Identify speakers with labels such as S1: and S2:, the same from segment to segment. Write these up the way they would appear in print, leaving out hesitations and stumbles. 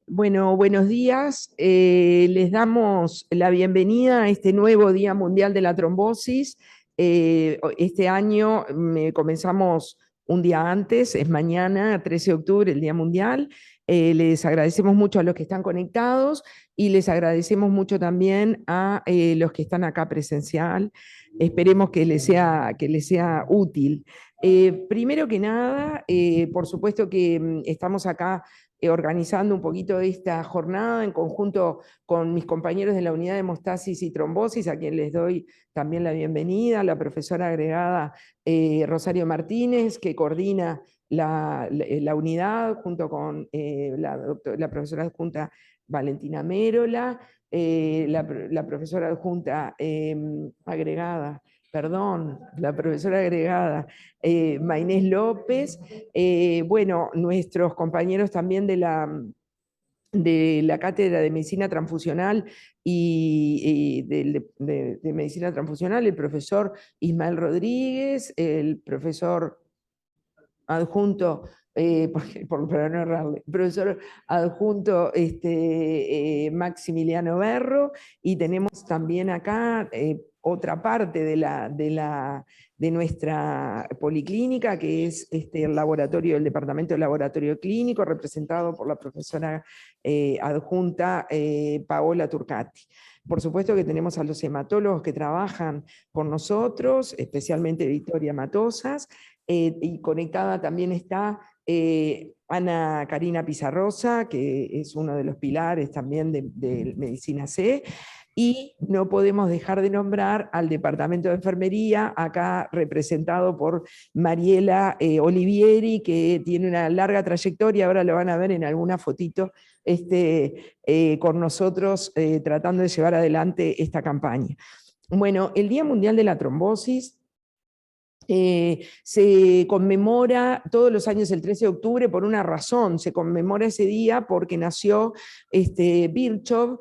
S1: Bueno, buenos días. Les damos la bienvenida a este nuevo Día Mundial de la Trombosis. Este año comenzamos un día antes, es mañana, 13 de octubre, el Día Mundial. Les agradecemos mucho a los que están conectados y les agradecemos mucho también a los que están acá presencial. Esperemos que les sea útil. Primero que nada, por supuesto que estamos acá organizando un poquito esta jornada en conjunto con mis compañeros de la unidad de hemostasis y trombosis, a quien les doy también la bienvenida, la profesora agregada Rosario Martínez, que coordina la unidad junto con la profesora adjunta Valentina Mérola, la profesora adjunta agregada, perdón, la profesora agregada Mainés López, bueno, nuestros compañeros también de la Cátedra de Medicina Transfusional y de Medicina Transfusional, el profesor Ismael Rodríguez, el profesor adjunto, para no errarle, profesor adjunto Maximiliano Berro, y tenemos también acá otra parte de nuestra policlínica, que es el laboratorio, el departamento de laboratorio clínico, representado por la profesora adjunta Paola Turcati. Por supuesto que tenemos a los hematólogos que trabajan con nosotros, especialmente Victoria Matosas, y conectada también está Ana Karina Pizarrosa, que es uno de los pilares también de Medicina C, y no podemos dejar de nombrar al Departamento de Enfermería, acá representado por Mariela Olivieri, que tiene una larga trayectoria, ahora lo van a ver en alguna fotito, con nosotros tratando de llevar adelante esta campaña. Bueno, el Día Mundial de la Trombosis se conmemora todos los años el 13 de octubre por una razón, se conmemora ese día porque nació Virchow,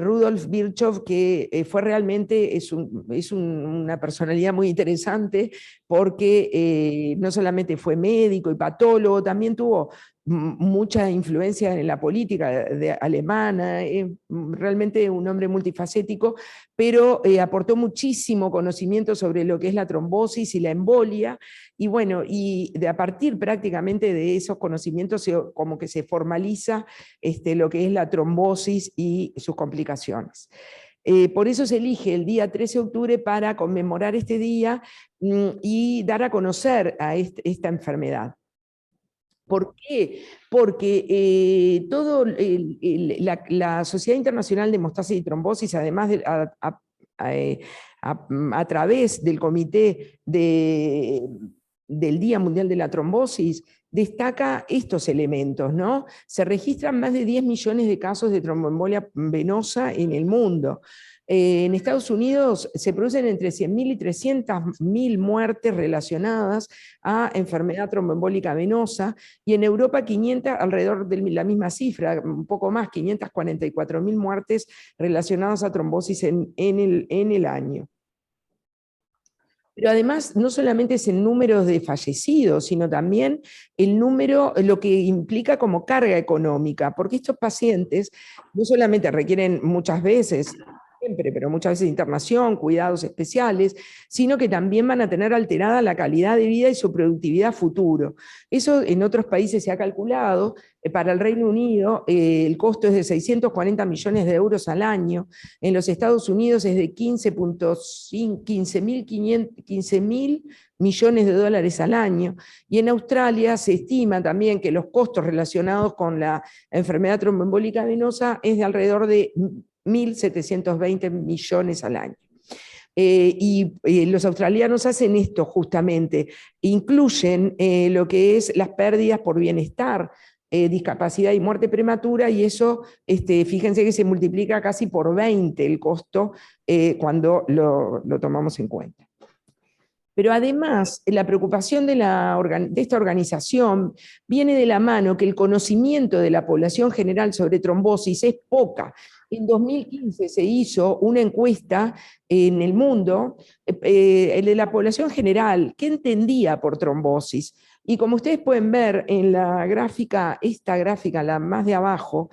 S1: Rudolf Virchow, que fue realmente, una personalidad muy interesante porque no solamente fue médico y patólogo, también tuvo mucha influencia en la política alemana, realmente un hombre multifacético, pero aportó muchísimo conocimiento sobre lo que es la trombosis y la embolia, y bueno, a partir prácticamente de esos conocimientos como que se formaliza lo que es la trombosis y sus complicaciones. Por eso se elige el día 13 de octubre para conmemorar este día y dar a conocer a esta enfermedad. ¿Por qué? Porque la Sociedad Internacional de Hemostasis y Trombosis, además a través del Comité del Día Mundial de la Trombosis, destaca estos elementos, ¿no? Se registran más de 10 millones de casos de tromboembolia venosa en el mundo. En Estados Unidos se producen entre 100.000 y 300.000 muertes relacionadas a enfermedad tromboembólica venosa, y en Europa 500, alrededor de la misma cifra, un poco más, 544.000 muertes relacionadas a trombosis en el año. Pero además, no solamente es el número de fallecidos, sino también el número, lo que implica como carga económica, porque estos pacientes no solamente requieren muchas veces, siempre, pero muchas veces internación, cuidados especiales, sino que también van a tener alterada la calidad de vida y su productividad futuro. Eso en otros países se ha calculado. Para el Reino Unido el costo es de 640 millones de euros al año, en los Estados Unidos es de 15.000 millones de dólares al año, y en Australia se estima también que los costos relacionados con la enfermedad tromboembólica venosa es de alrededor de 1.720 millones al año. Los australianos hacen esto justamente, incluyen lo que es las pérdidas por bienestar, discapacidad y muerte prematura, y eso, fíjense que se multiplica casi por 20 el costo cuando lo tomamos en cuenta. Pero además, la preocupación de esta organización viene de la mano que el conocimiento de la población general sobre trombosis es poca. En 2015 se hizo una encuesta en el mundo de la población general, ¿qué entendía por trombosis? Y como ustedes pueden ver en la gráfica, esta gráfica, la más de abajo,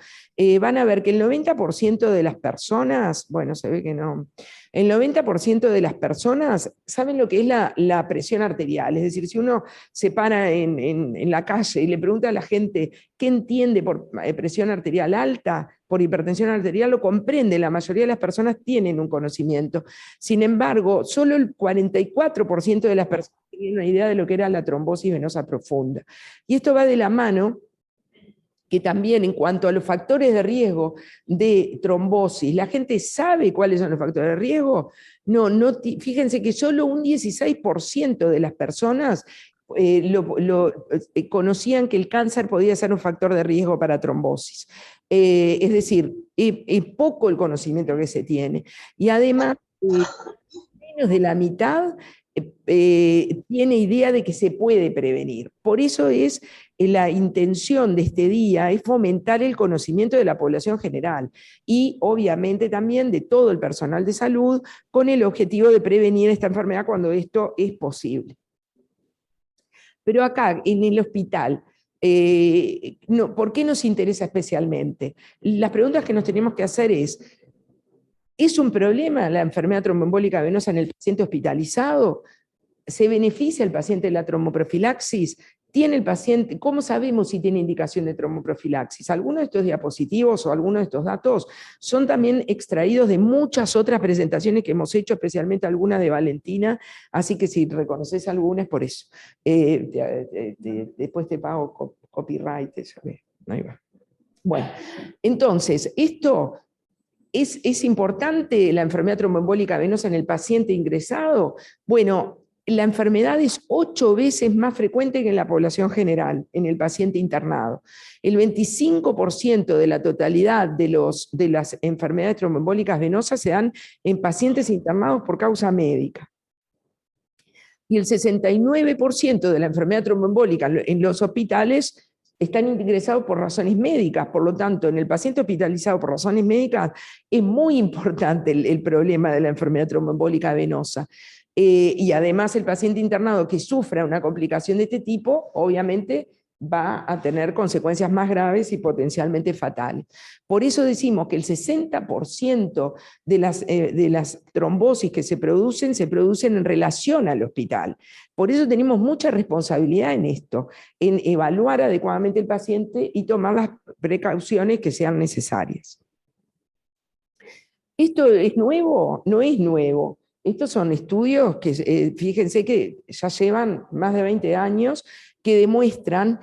S1: van a ver que el 90% de las personas, bueno, se ve que no, el 90% de las personas saben lo que es la presión arterial. Es decir, si uno se para en la calle y le pregunta a la gente qué entiende por presión arterial alta, por hipertensión arterial, lo comprende. La mayoría de las personas tienen un conocimiento. Sin embargo, solo el 44% de las personas tenían una idea de lo que era la trombosis venosa profunda. Y esto va de la mano que también en cuanto a los factores de riesgo de trombosis, ¿la gente sabe cuáles son los factores de riesgo? No, fíjense que solo un 16% de las personas conocían que el cáncer podía ser un factor de riesgo para trombosis. Es decir, es poco el conocimiento que se tiene. Y además, menos de la mitad tiene idea de que se puede prevenir. Por eso es la intención de este día es fomentar el conocimiento de la población general y obviamente también de todo el personal de salud con el objetivo de prevenir esta enfermedad cuando esto es posible. Pero acá, en el hospital, no, ¿por qué nos interesa especialmente? Las preguntas que nos tenemos que hacer ¿es un problema la enfermedad tromboembólica venosa en el paciente hospitalizado? ¿Se beneficia el paciente de la tromboprofilaxis? ¿Tiene el paciente, cómo sabemos si tiene indicación de tromboprofilaxis? Algunos de estos diapositivos o algunos de estos datos son también extraídos de muchas otras presentaciones que hemos hecho, especialmente alguna de Valentina, así que si reconoces alguna es por eso. Después te pago copyright, eso. Ahí va. Bueno, entonces, esto ¿es importante la enfermedad tromboembólica venosa en el paciente ingresado? Bueno, la enfermedad es 8 veces más frecuente que en la población general, en el paciente internado. El 25% de la totalidad de las enfermedades tromboembólicas venosas se dan en pacientes internados por causa médica. Y el 69% de la enfermedad tromboembólica en los hospitales están ingresados por razones médicas. Por lo tanto, en el paciente hospitalizado por razones médicas es muy importante el problema de la enfermedad tromboembólica venosa. Y además el paciente internado que sufra una complicación de este tipo, obviamente va a tener consecuencias más graves y potencialmente fatales. Por eso decimos que el 60% de las trombosis que se producen en relación al hospital. Por eso tenemos mucha responsabilidad en esto, en evaluar adecuadamente el paciente y tomar las precauciones que sean necesarias. ¿Esto es nuevo? No es nuevo. Estos son estudios que, fíjense que ya llevan más de 20 años, que demuestran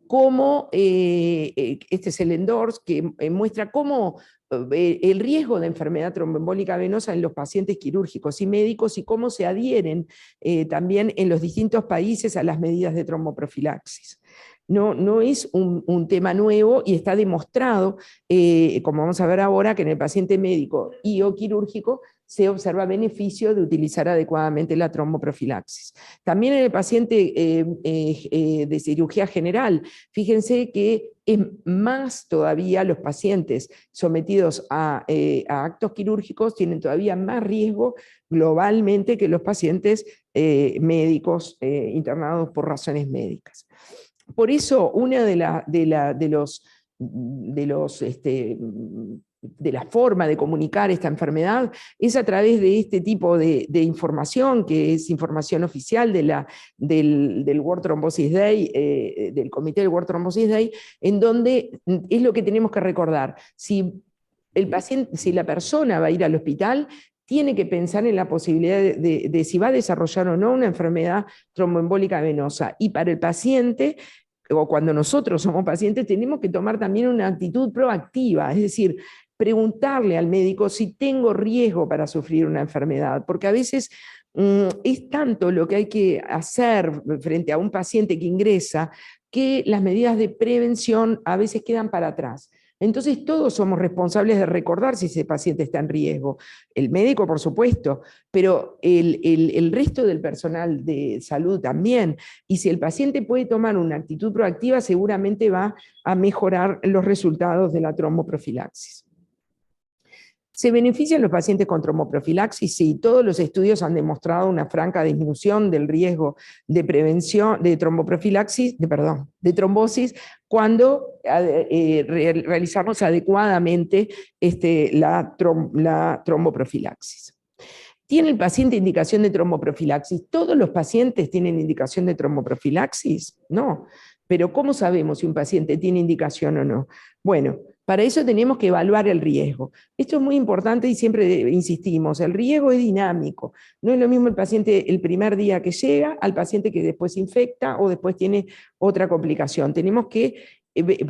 S1: cómo, este es el ENDORS, que muestra cómo el riesgo de enfermedad tromboembólica venosa en los pacientes quirúrgicos y médicos y cómo se adhieren también en los distintos países a las medidas de tromboprofilaxis. No es un tema nuevo y está demostrado, como vamos a ver ahora, que en el paciente médico y o quirúrgico se observa beneficio de utilizar adecuadamente la tromboprofilaxis. También en el paciente de cirugía general, fíjense que es más todavía los pacientes sometidos a actos quirúrgicos tienen todavía más riesgo globalmente que los pacientes médicos internados por razones médicas. Por eso, una de la forma de comunicar esta enfermedad es a través de este tipo de información, que es información oficial del World Thrombosis Day, del Comité del World Thrombosis Day, en donde es lo que tenemos que recordar. Si la persona va a ir al hospital, tiene que pensar en la posibilidad de si va a desarrollar o no una enfermedad tromboembólica venosa. Y para el paciente, o cuando nosotros somos pacientes, tenemos que tomar también una actitud proactiva, es decir, preguntarle al médico si tengo riesgo para sufrir una enfermedad, porque a veces es tanto lo que hay que hacer frente a un paciente que ingresa que las medidas de prevención a veces quedan para atrás. Entonces todos somos responsables de recordar si ese paciente está en riesgo. El médico, por supuesto, pero el resto del personal de salud también. Y si el paciente puede tomar una actitud proactiva, seguramente va a mejorar los resultados de la tromboprofilaxis. ¿Se benefician los pacientes con tromboprofilaxis? Sí, todos los estudios han demostrado una franca disminución del riesgo de prevención de tromboprofilaxis, de trombosis, cuando realizamos adecuadamente la tromboprofilaxis. ¿Tiene el paciente indicación de tromboprofilaxis? ¿Todos los pacientes tienen indicación de tromboprofilaxis? No. Pero ¿cómo sabemos si un paciente tiene indicación o no? Bueno, para eso tenemos que evaluar el riesgo. Esto es muy importante y siempre insistimos, el riesgo es dinámico. No es lo mismo el paciente el primer día que llega al paciente que después se infecta o después tiene otra complicación. Tenemos que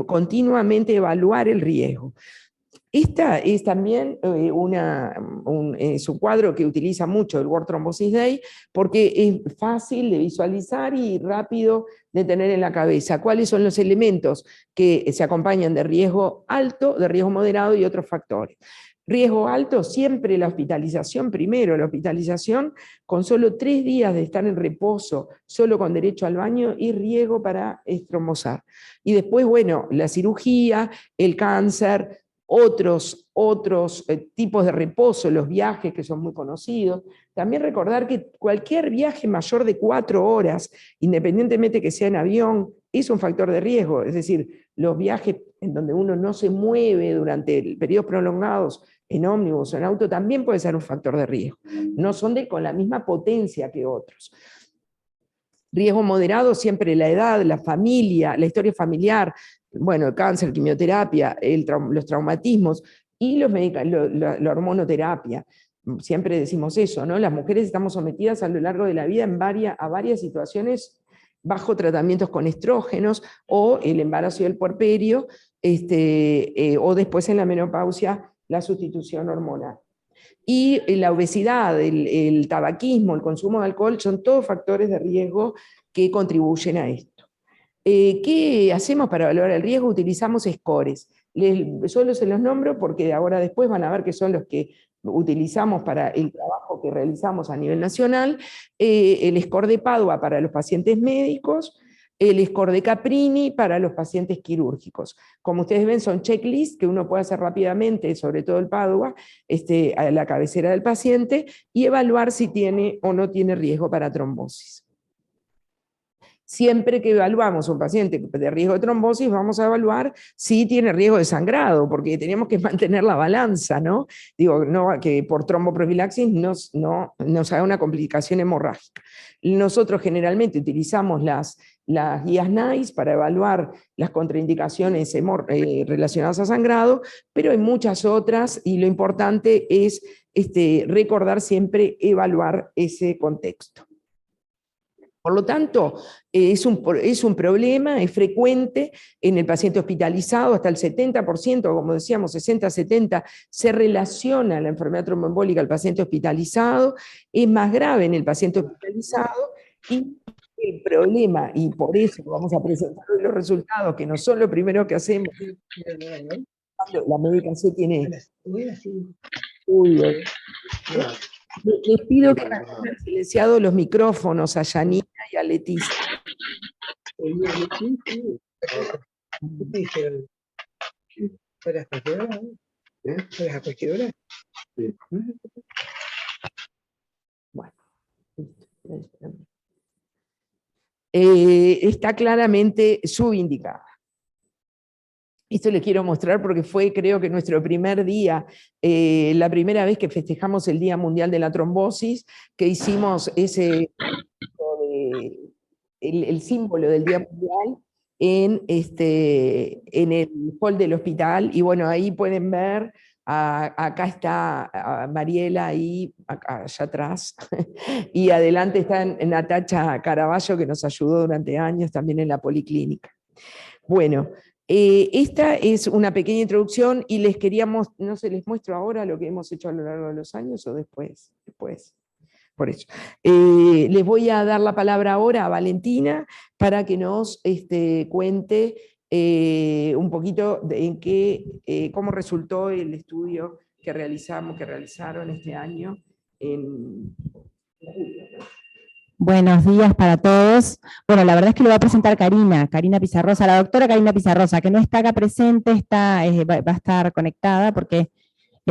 S1: continuamente evaluar el riesgo. Esta es también es un cuadro que utiliza mucho el World Thrombosis Day porque es fácil de visualizar y rápido de tener en la cabeza cuáles son los elementos que se acompañan de riesgo alto, de riesgo moderado y otros factores. Riesgo alto, siempre la hospitalización primero, la hospitalización con solo 3 días de estar en reposo, solo con derecho al baño y riesgo para estrombosar. Y después, bueno, la cirugía, el cáncer, otros tipos de reposo, los viajes que son muy conocidos. También recordar que cualquier viaje mayor de 4 horas, independientemente que sea en avión, es un factor de riesgo. Es decir, los viajes en donde uno no se mueve durante periodos prolongados en ómnibus o en auto también puede ser un factor de riesgo. No son con la misma potencia que otros. Riesgo moderado, siempre la edad, la familia, la historia familiar, bueno, el cáncer, quimioterapia, los traumatismos y la hormonoterapia. Siempre decimos eso, ¿no? Las mujeres estamos sometidas a lo largo de la vida a varias situaciones bajo tratamientos con estrógenos o el embarazo y el puerperio, o después en la menopausia la sustitución hormonal. Y la obesidad, el tabaquismo, el consumo de alcohol son todos factores de riesgo que contribuyen a esto. ¿Qué hacemos para evaluar el riesgo? Utilizamos scores. Solo se los nombro porque ahora después van a ver que son los que utilizamos para el trabajo que realizamos a nivel nacional. El score de Padua para los pacientes médicos, el score de Caprini para los pacientes quirúrgicos. Como ustedes ven, son checklists que uno puede hacer rápidamente, sobre todo el Padua, a la cabecera del paciente, y evaluar si tiene o no tiene riesgo para trombosis. Siempre que evaluamos un paciente de riesgo de trombosis, vamos a evaluar si tiene riesgo de sangrado, porque tenemos que mantener la balanza, ¿no? Digo, no, que por tromboprofilaxis nos haga una complicación hemorrágica. Nosotros generalmente utilizamos las guías NICE para evaluar las contraindicaciones relacionadas a sangrado, pero hay muchas otras y lo importante es recordar siempre evaluar ese contexto. Por lo tanto, es un problema, es frecuente en el paciente hospitalizado, hasta el 70%, como decíamos, 60-70%, se relaciona la enfermedad tromboembólica al paciente hospitalizado, es más grave en el paciente hospitalizado, y el problema, y por eso vamos a presentar los resultados, que no son lo primero que hacemos, la medicación tiene estudios. Les pido que mantengan silenciados los micrófonos a Yanina y a Leticia.
S2: ¿Fueras cualquier hora? ¿Fueras a cualquier hora? Sí.
S1: Bueno. Está claramente subindicada. Esto les quiero mostrar porque fue, creo que nuestro primer día, la primera vez que festejamos el Día Mundial de la Trombosis, que hicimos el símbolo del Día Mundial en el hall del hospital, y bueno, ahí pueden ver, acá está Mariela, ahí, allá atrás, y adelante está Natacha Caraballo, que nos ayudó durante años también en la policlínica. Bueno, esta es una pequeña introducción y les queríamos, no sé, les muestro ahora lo que hemos hecho a lo largo de los años o después. Por eso. Les voy a dar la palabra ahora a Valentina para que nos cuente un poquito cómo resultó el estudio que realizaron este año en julio.
S3: Buenos días para todos. Bueno, la verdad es que lo va a presentar Karina Pizarrosa, la doctora Karina Pizarrosa, que no está acá presente, va a estar conectada porque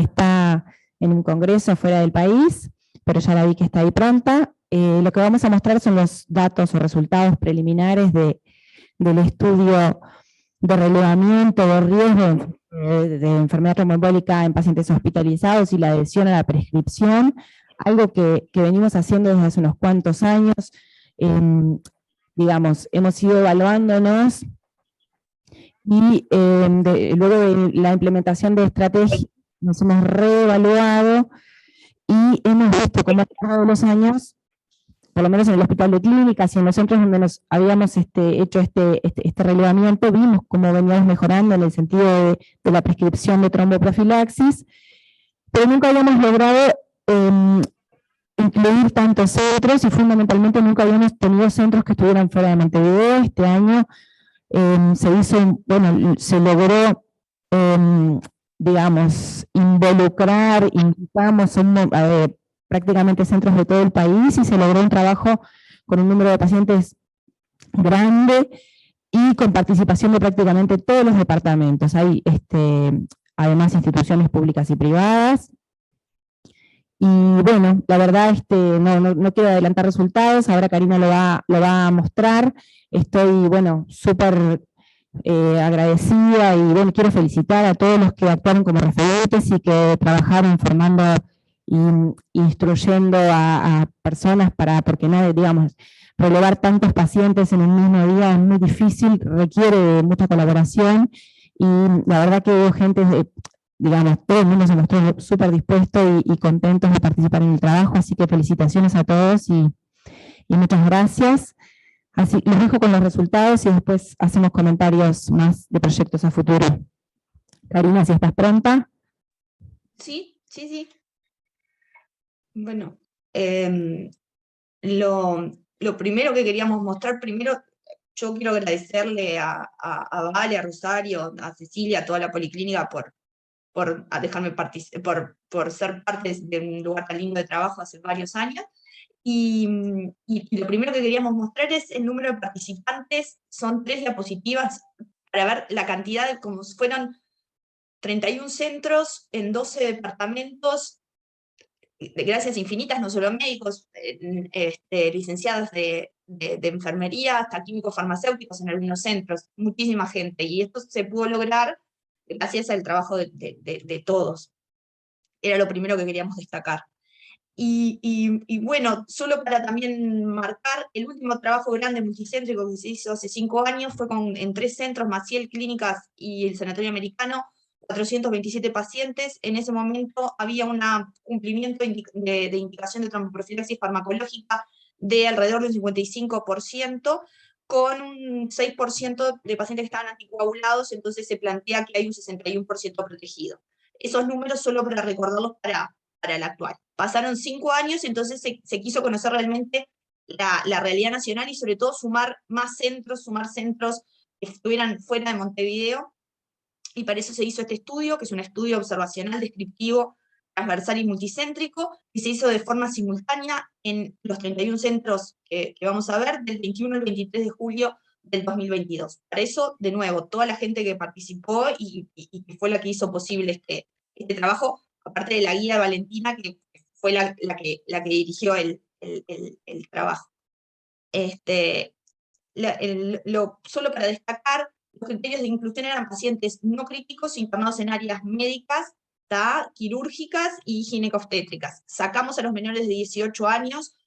S3: está en un congreso fuera del país, pero ya la vi que está ahí pronta. Lo que vamos a mostrar son los datos o resultados preliminares del estudio de relevamiento de riesgo de enfermedad tromboembólica en pacientes hospitalizados y la adhesión a la prescripción, algo que venimos haciendo desde hace unos cuantos años. Digamos, hemos ido evaluándonos y luego de la implementación de estrategias nos hemos reevaluado y hemos visto cómo a lo largo de los años, por lo menos en el hospital de clínicas y en los centros donde nos habíamos hecho este relevamiento, vimos cómo veníamos mejorando en el sentido de la prescripción de tromboprofilaxis, pero nunca habíamos logrado incluir tantos centros y fundamentalmente nunca habíamos tenido centros que estuvieran fuera de Montevideo. Este año se logró, digamos, invitamos prácticamente centros de todo el país y se logró un trabajo con un número de pacientes grande y con participación de prácticamente todos los departamentos. Hay además instituciones públicas y privadas. Y bueno, la verdad no quiero adelantar resultados, ahora Karina lo va a mostrar. Estoy, súper agradecida y quiero felicitar a todos los que actuaron como referentes y que trabajaron formando e instruyendo a personas porque no, digamos, relevar tantos pacientes en un mismo día es muy difícil, requiere de mucha colaboración y la verdad que hubo gente, digamos, todo el mundo se mostró súper dispuesto y contentos de participar en el trabajo, así que felicitaciones a todos y muchas gracias. Así, los dejo con los resultados y después hacemos comentarios más de proyectos a futuro. Karina, si estás pronta.
S4: Sí. Bueno, lo primero que queríamos mostrar, yo quiero agradecerle a Vale, a Rosario, a Cecilia, a toda la policlínica por dejarme por ser parte de un lugar tan lindo de trabajo hace varios años. Y lo primero que queríamos mostrar es el número de participantes. Son 3 diapositivas para ver la cantidad, como fueron 31 centros en 12 departamentos, gracias infinitas, no solo médicos, licenciadas de enfermería, hasta químicos farmacéuticos en algunos centros, muchísima gente, y esto se pudo lograr gracias al trabajo de todos. Era lo primero que queríamos destacar. Y bueno, solo para también marcar, el último trabajo grande multicéntrico que se hizo hace 5 años fue en 3 centros, Maciel Clínicas y el Sanatorio Americano, 427 pacientes. En ese momento había un cumplimiento de indicación de tromboprofilaxis farmacológica de alrededor del 55%, con un 6% de pacientes que estaban anticoagulados, entonces se plantea que hay un 61% protegido. Esos números solo para recordarlos para el actual. Pasaron 5 años, entonces se quiso conocer realmente la realidad nacional y sobre todo sumar centros que estuvieran fuera de Montevideo, y para eso se hizo este estudio, que es un estudio observacional, descriptivo, transversal y multicéntrico, que se hizo de forma simultánea en los 31 centros que vamos a ver, del 21 al 23 de julio del 2022. Para eso, de nuevo, toda la gente que participó y que fue la que hizo posible este trabajo, aparte de la guía de Valentina, que fue la que dirigió el trabajo. Solo para destacar, los criterios de inclusión eran pacientes no críticos internados en áreas médicas, quirúrgicas y ginecobstétricas. Sacamos a los menores de 18 años,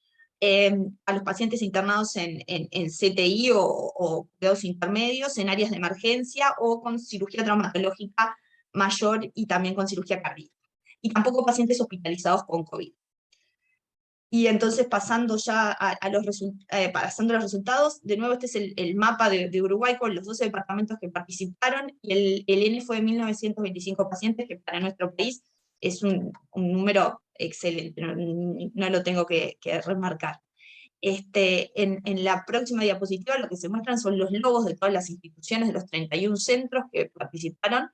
S4: a los pacientes internados en CTI o cuidados intermedios, en áreas de emergencia o con cirugía traumatológica mayor y también con cirugía cardíaca. Y tampoco pacientes hospitalizados con COVID. Y entonces pasando ya a los resultados, de nuevo este es el mapa de Uruguay con los 12 departamentos que participaron, y el N fue de 1925 pacientes, que para nuestro país es un número excelente, no lo tengo que remarcar. En la próxima diapositiva lo que se muestran son los logos de todas las instituciones de los 31 centros que participaron.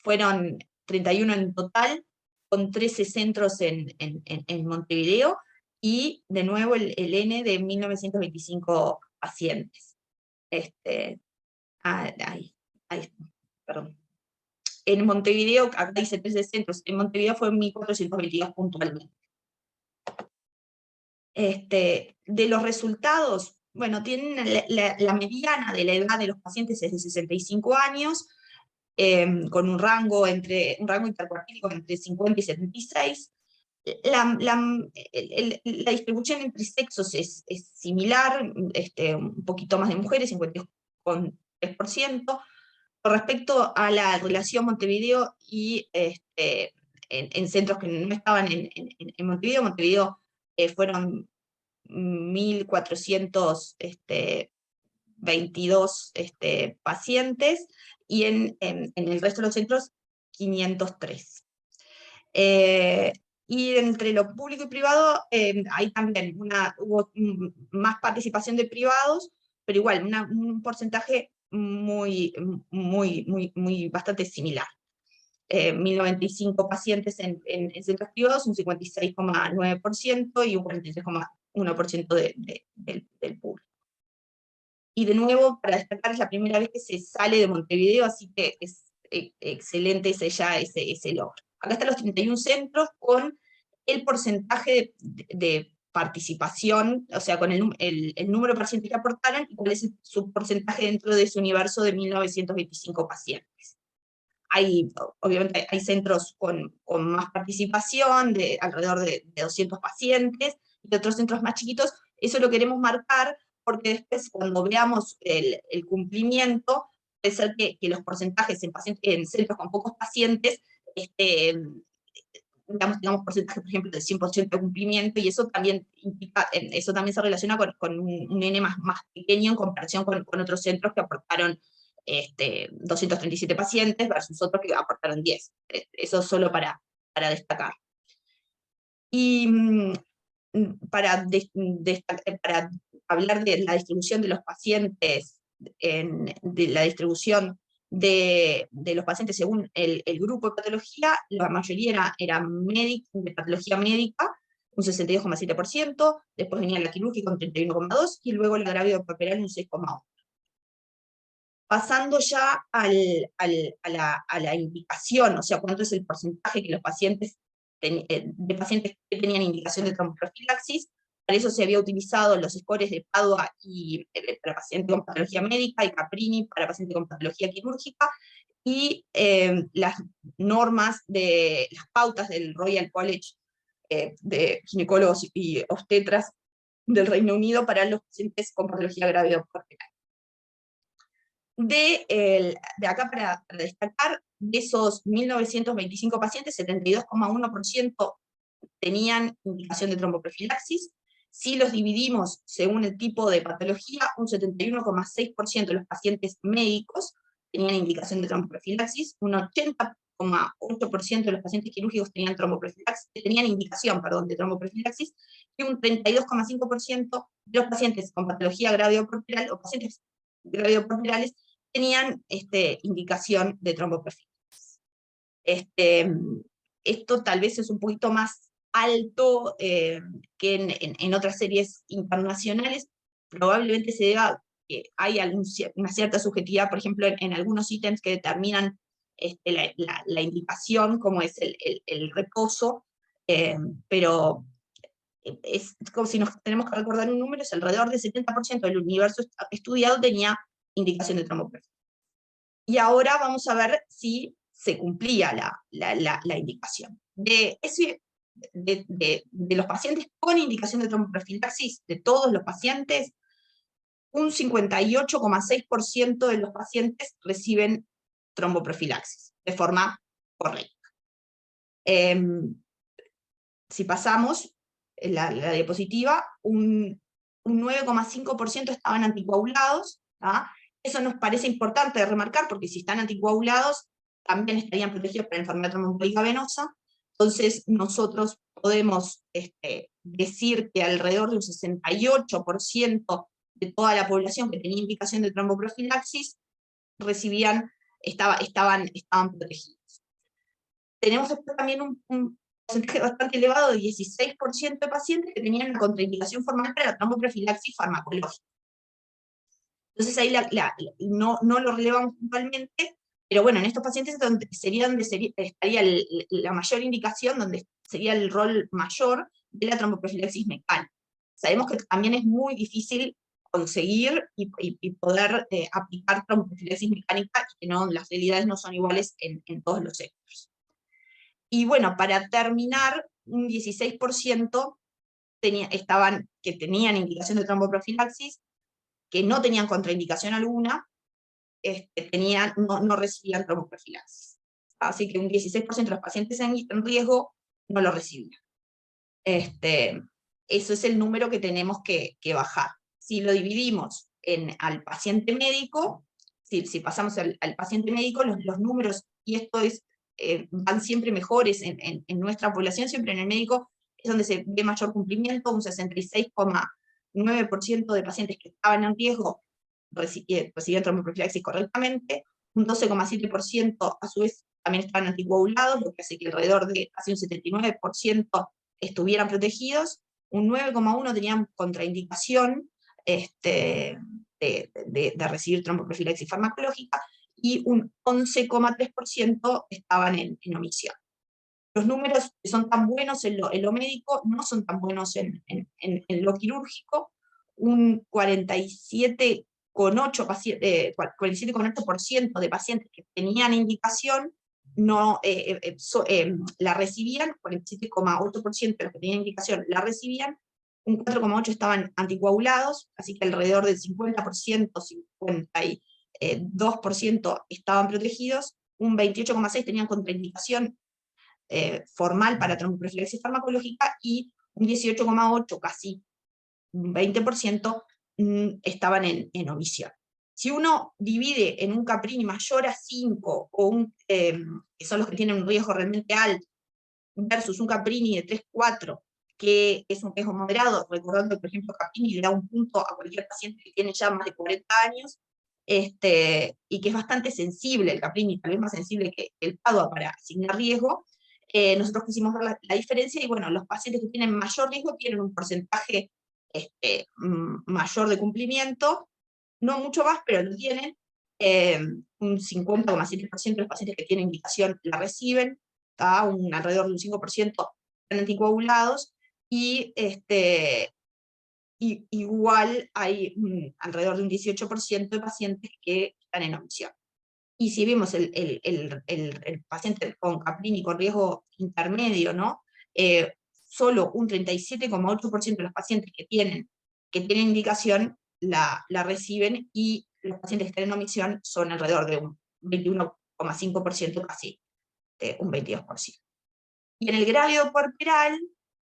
S4: Fueron 31 en total, con 13 centros en Montevideo, y de nuevo el N de 1925 pacientes. Perdón. En Montevideo, acá dice 13 centros, en Montevideo fue 1.422 puntualmente. De los resultados, bueno, tienen la mediana de la edad de los pacientes es de 65 años, con un rango intercuartílico entre 50 y 76. La distribución entre sexos es similar, un poquito más de mujeres, 52,3%. Con respecto a la relación Montevideo y en centros que no estaban en Montevideo fueron 1.422 pacientes, y en el resto de los centros 503. Y entre lo público y privado, hay también hubo más participación de privados, pero igual un porcentaje bastante similar. 1.095 pacientes en centros privados, un 56,9% y un 43,1% del público. Y de nuevo, para destacar, es la primera vez que se sale de Montevideo, así que es excelente ese logro. Acá están los 31 centros con el porcentaje de participación, o sea, con el número de pacientes que aportaron, y cuál es su porcentaje dentro de ese universo de 1.925 pacientes. Obviamente hay centros con más participación, de alrededor de 200 pacientes, y otros centros más chiquitos. Eso lo queremos marcar, porque después cuando veamos el cumplimiento, puede ser que los porcentajes en centros con pocos pacientes, digamos porcentaje, por ejemplo, del 100% de cumplimiento, y eso también se relaciona con un N más pequeño en comparación con otros centros que aportaron 237 pacientes versus otros que aportaron 10. Eso solo para destacar. Y para hablar de la distribución de los pacientes, de la distribución de los pacientes según el grupo de patología, la mayoría era de patología médica, un 62,7%, después venía la quirúrgica un 31,2%, y luego la gravio-puerperal un 6,1%. Pasando ya a la indicación, o sea, cuánto es el porcentaje que los pacientes de pacientes que tenían indicación de tromboprofilaxis. Para eso se había utilizado los scores de Padua para pacientes con patología médica, y Caprini para pacientes con patología quirúrgica, y las normas las pautas del Royal College de ginecólogos y obstetras del Reino Unido para los pacientes con patología gravio-puerperal. De acá para destacar, de esos 1.925 pacientes, 72,1% tenían indicación de tromboprofilaxis. Si los dividimos según el tipo de patología, un 71,6% de los pacientes médicos tenían indicación de tromboprofilaxis, un 80,8% de los pacientes quirúrgicos tenían indicación de tromboprofilaxis, y un 32,5% de los pacientes con patología gravio-puerperal o pacientes gravio-puerperales tenían indicación de tromboprofilaxis. Esto tal vez es un poquito más alto que en otras series internacionales, probablemente se deba a que hay una cierta subjetividad, por ejemplo, en algunos ítems que determinan la indicación, como es el reposo, pero es como si nos tenemos que recordar un número, es alrededor del 70% del universo estudiado tenía indicación de tromboprofilaxis. Y ahora vamos a ver si se cumplía la indicación. De los pacientes con indicación de tromboprofilaxis, de todos los pacientes, un 58,6% de los pacientes reciben tromboprofilaxis de forma correcta. Si pasamos la diapositiva, un 9,5% estaban anticoagulados. Eso nos parece importante de remarcar, porque si están anticoagulados, también estarían protegidos por la enfermedad tromboembólica venosa. Entonces nosotros podemos decir que alrededor de un 68% de toda la población que tenía indicación de tromboprofilaxis estaban protegidos. Tenemos después también un porcentaje bastante elevado de 16% de pacientes que tenían una contraindicación formal para la tromboprofilaxis farmacológica. Entonces ahí no lo relevamos puntualmente, Pero bueno, en estos pacientes estaría la mayor indicación, donde sería el rol mayor de la tromboprofilaxis mecánica. Sabemos que también es muy difícil conseguir y poder aplicar tromboprofilaxis mecánica, y que las realidades no son iguales en todos los sectores. Y bueno, para terminar, un 16% que tenían indicación de tromboprofilaxis, que no tenían contraindicación alguna, no recibían tromboprofilaxis. Así que un 16% de los pacientes en riesgo no lo recibían. Eso es el número que tenemos que bajar. Si lo dividimos al paciente médico, si pasamos al paciente médico, los números, y esto van siempre mejores en nuestra población, siempre en el médico es donde se ve mayor cumplimiento. Un 66,9% de pacientes que estaban en riesgo recibían tromboprofilaxis correctamente, un 12,7% a su vez también estaban anticoagulados, lo que hace que alrededor de casi un 79% estuvieran protegidos, un 9,1% tenían contraindicación de recibir tromboprofilaxis farmacológica, y un 11,3% estaban en omisión. Los números que son tan buenos en lo médico no son tan buenos en lo quirúrgico. Un 47,8% de pacientes que tenían indicación la recibían, 47,8% de los que tenían indicación la recibían, un 4,8% estaban anticoagulados, así que alrededor del 50%, 52% estaban protegidos, un 28,6% tenían contraindicación formal para tromboprofilaxis farmacológica, y un 18,8%, casi un 20%, estaban en omisión. Si uno divide en un Caprini mayor a 5, que son los que tienen un riesgo realmente alto, versus un Caprini de 3-4, que es un riesgo moderado, recordando que, por ejemplo, Caprini le da un punto a cualquier paciente que tiene ya más de 40 años, y que es bastante sensible el Caprini, tal vez más sensible que el PADUA para asignar riesgo. Nosotros quisimos ver la diferencia, y bueno, los pacientes que tienen mayor riesgo tienen un porcentaje mayor de cumplimiento, no mucho más, pero lo tienen. Un 50,7% de los pacientes que tienen indicación la reciben, alrededor de un 5% están anticoagulados, y igual hay alrededor de un 18% de pacientes que están en omisión. Y si vemos el paciente con Caprini con riesgo intermedio, ¿no? Solo un 37,8% de los pacientes que tienen indicación la reciben, y los pacientes que están en omisión son alrededor de un 21,5%, casi un 22%. Y en el grávido puerperal,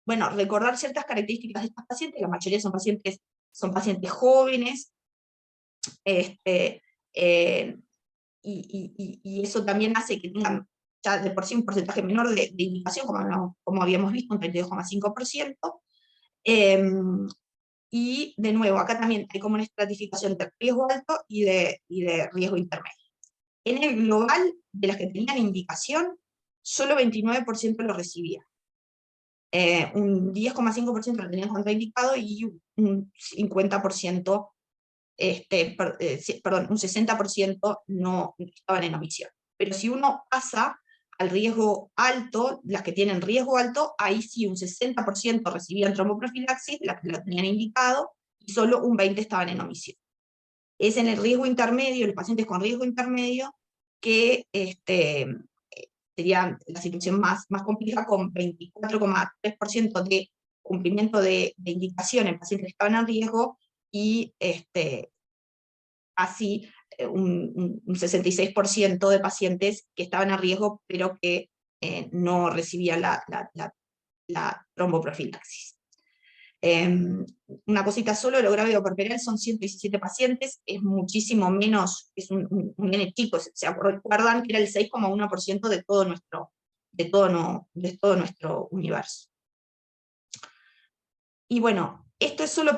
S4: bueno, recordar ciertas características de estos pacientes. La mayoría son pacientes jóvenes, y eso también hace que tengan ya de por sí un porcentaje menor de indicación, como habíamos visto, un 32,5%. Y de nuevo, acá también hay como una estratificación de riesgo alto y de riesgo intermedio. En el global, de las que tenían indicación, solo 29% lo recibía. Un 10,5% lo tenían contraindicado, y un 50%, un 60% no estaban en omisión. Pero si uno pasa al riesgo alto, las que tienen riesgo alto, ahí sí un 60% recibían tromboprofilaxis, las que lo tenían indicado, y solo un 20% estaban en omisión. Es en el riesgo intermedio, los pacientes con riesgo intermedio, que sería la situación más compleja, con 24,3% de cumplimiento de indicación en pacientes que estaban en riesgo, y así un 66% de pacientes que estaban a riesgo, pero que no recibían la tromboprofilaxis. Una cosita solo, lo grávido puerperal son 117 pacientes, es muchísimo menos, es un nene chico. ¿Se acuerdan que era el 6,1% de todo nuestro universo? Y bueno, esto es solo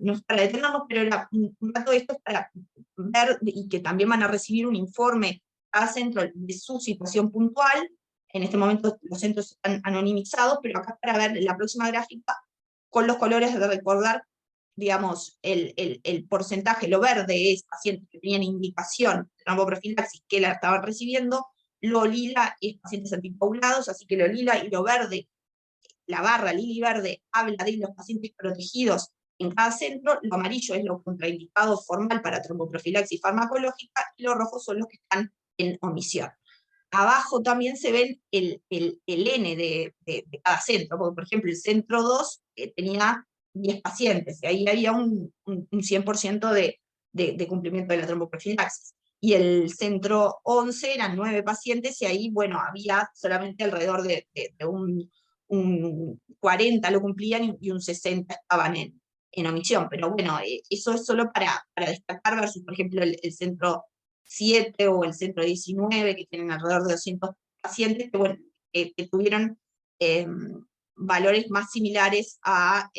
S4: no es para detenernos, pero un dato de esto es para ver, y que también van a recibir un informe cada centro de su situación puntual. En este momento los centros están anonimizados, pero acá para ver la próxima gráfica, con los colores, de recordar digamos, el porcentaje, lo verde es pacientes que tenían indicación de tromboprofilaxis que la estaban recibiendo, lo lila es pacientes anticoagulados, así que lo lila y lo verde, la barra lila y verde habla de los pacientes protegidos en cada centro, lo amarillo es lo contraindicado formal para tromboprofilaxis farmacológica, y los rojos son los que están en omisión. Abajo también se ven el N de cada centro, porque por ejemplo el centro 2 tenía 10 pacientes, y ahí había un 100% de cumplimiento de la tromboprofilaxis. Y el centro 11 eran 9 pacientes, y ahí, bueno, había solamente alrededor de un 40 lo cumplían, y un 60 estaban en omisión. Pero bueno, eso es solo para destacar versus, por ejemplo, el centro 7 o el centro 19, que tienen alrededor de 200 pacientes, que, bueno, que tuvieron valores más similares a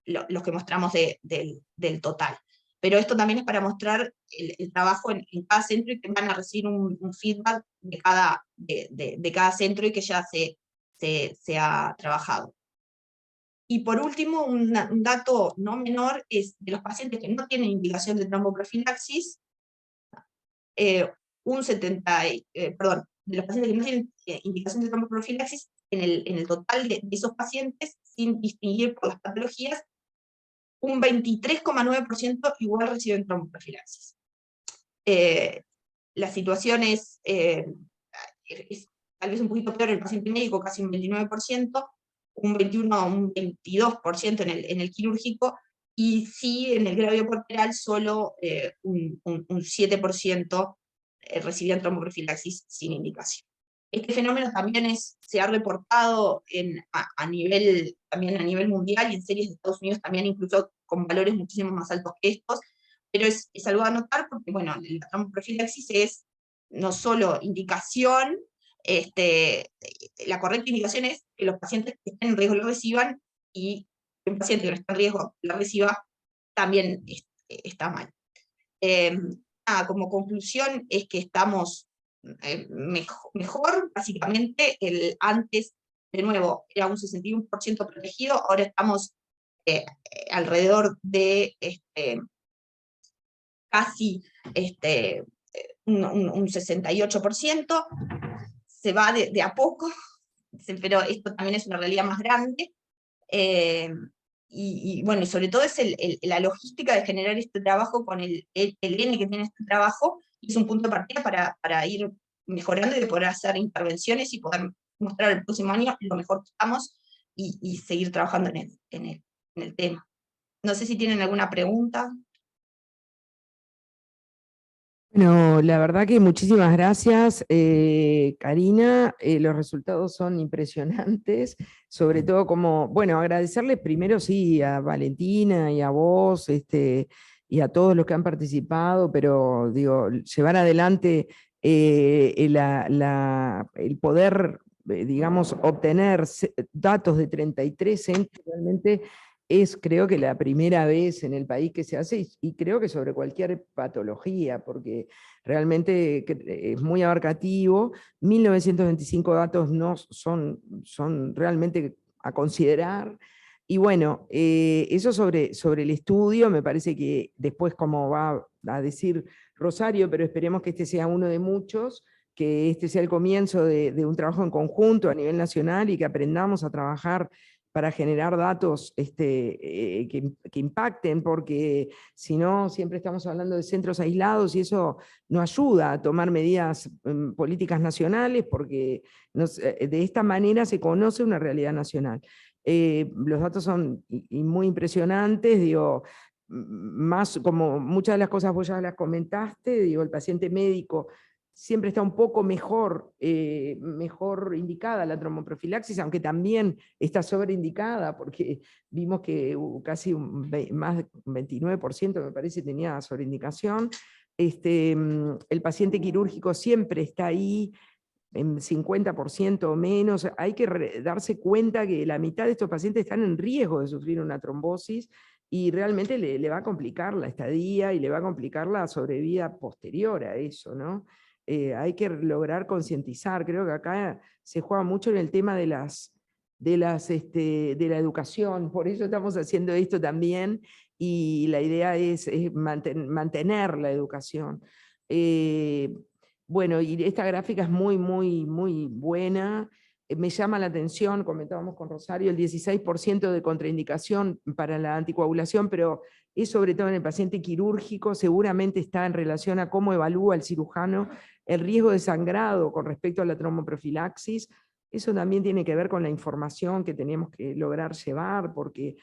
S4: los que mostramos del total. Pero esto también es para mostrar el trabajo en cada centro, y que van a recibir un feedback de cada centro, y que ya se ha trabajado. Y por último, un dato no menor es de los pacientes que no tienen indicación de tromboprofilaxis, de los pacientes que no tienen indicación de tromboprofilaxis, en el total de esos pacientes, sin distinguir por las patologías, un 23,9% igual reciben tromboprofilaxis. La situación es tal vez un poquito peor en el paciente médico, casi un 29%, un 21 o un 22% en el quirúrgico, y sí, en el gravio porteral solo un 7% recibían tromboprofilaxis sin indicación. Este fenómeno también se ha reportado también a nivel mundial, y en series de Estados Unidos también, incluso con valores muchísimo más altos que estos, pero es algo a notar, porque bueno, la tromboprofilaxis es no solo indicación, la correcta indicación es que los pacientes que estén en riesgo lo reciban, y que un paciente que no está en riesgo lo reciba también está mal. Como conclusión es que estamos mejor, básicamente. Antes, de nuevo, era un 61% protegido, ahora estamos alrededor de casi un 68%, se va de a poco, pero esto también es una realidad más grande, y bueno, y sobre todo es la logística de generar este trabajo con el N que tiene este trabajo, y es un punto de partida para ir mejorando, y de poder hacer intervenciones, y poder mostrar el próximo año lo mejor que estamos, y seguir trabajando en el tema. No sé si tienen alguna pregunta.
S1: Bueno, la verdad que muchísimas gracias, Karina. Los resultados son impresionantes, sobre todo como, bueno, agradecerles primero, sí, a Valentina y a vos, y a todos los que han participado, pero digo, llevar adelante el poder, digamos, obtener datos de 33 centros realmente es, creo que, la primera vez en el país que se hace, y creo que sobre cualquier patología, porque realmente es muy abarcativo. 1925 datos no son realmente a considerar. Y bueno, eso sobre el estudio, me parece que después, como va a decir Rosario, pero esperemos que este sea uno de muchos, que este sea el comienzo de un trabajo en conjunto a nivel nacional, y que aprendamos a trabajar para generar datos que impacten, porque si no, siempre estamos hablando de centros aislados, y eso no ayuda a tomar medidas políticas nacionales, porque de esta manera se conoce una realidad nacional. Los datos son muy impresionantes, digo, más como muchas de las cosas vos ya las comentaste, digo, el paciente médico siempre está un poco mejor indicada la tromboprofilaxis, aunque también está sobreindicada, porque vimos que casi más de un 29% me parece tenía sobreindicación. El paciente quirúrgico siempre está ahí, en 50% o menos. Hay que darse cuenta que la mitad de estos pacientes están en riesgo de sufrir una trombosis, y realmente le va a complicar la estadía, y le va a complicar la sobrevida posterior a eso, ¿no? Hay que lograr concientizar. Creo que acá se juega mucho en el tema de las de la educación. Por eso estamos haciendo esto también, y la idea es mantener la educación. Bueno, y esta gráfica es muy, muy, muy buena. Me llama la atención, comentábamos con Rosario, el 16% de contraindicación para la anticoagulación, pero es sobre todo en el paciente quirúrgico, seguramente está en relación a cómo evalúa el cirujano el riesgo de sangrado con respecto a la tromboprofilaxis. Eso también tiene que ver con la información que tenemos que lograr llevar, porque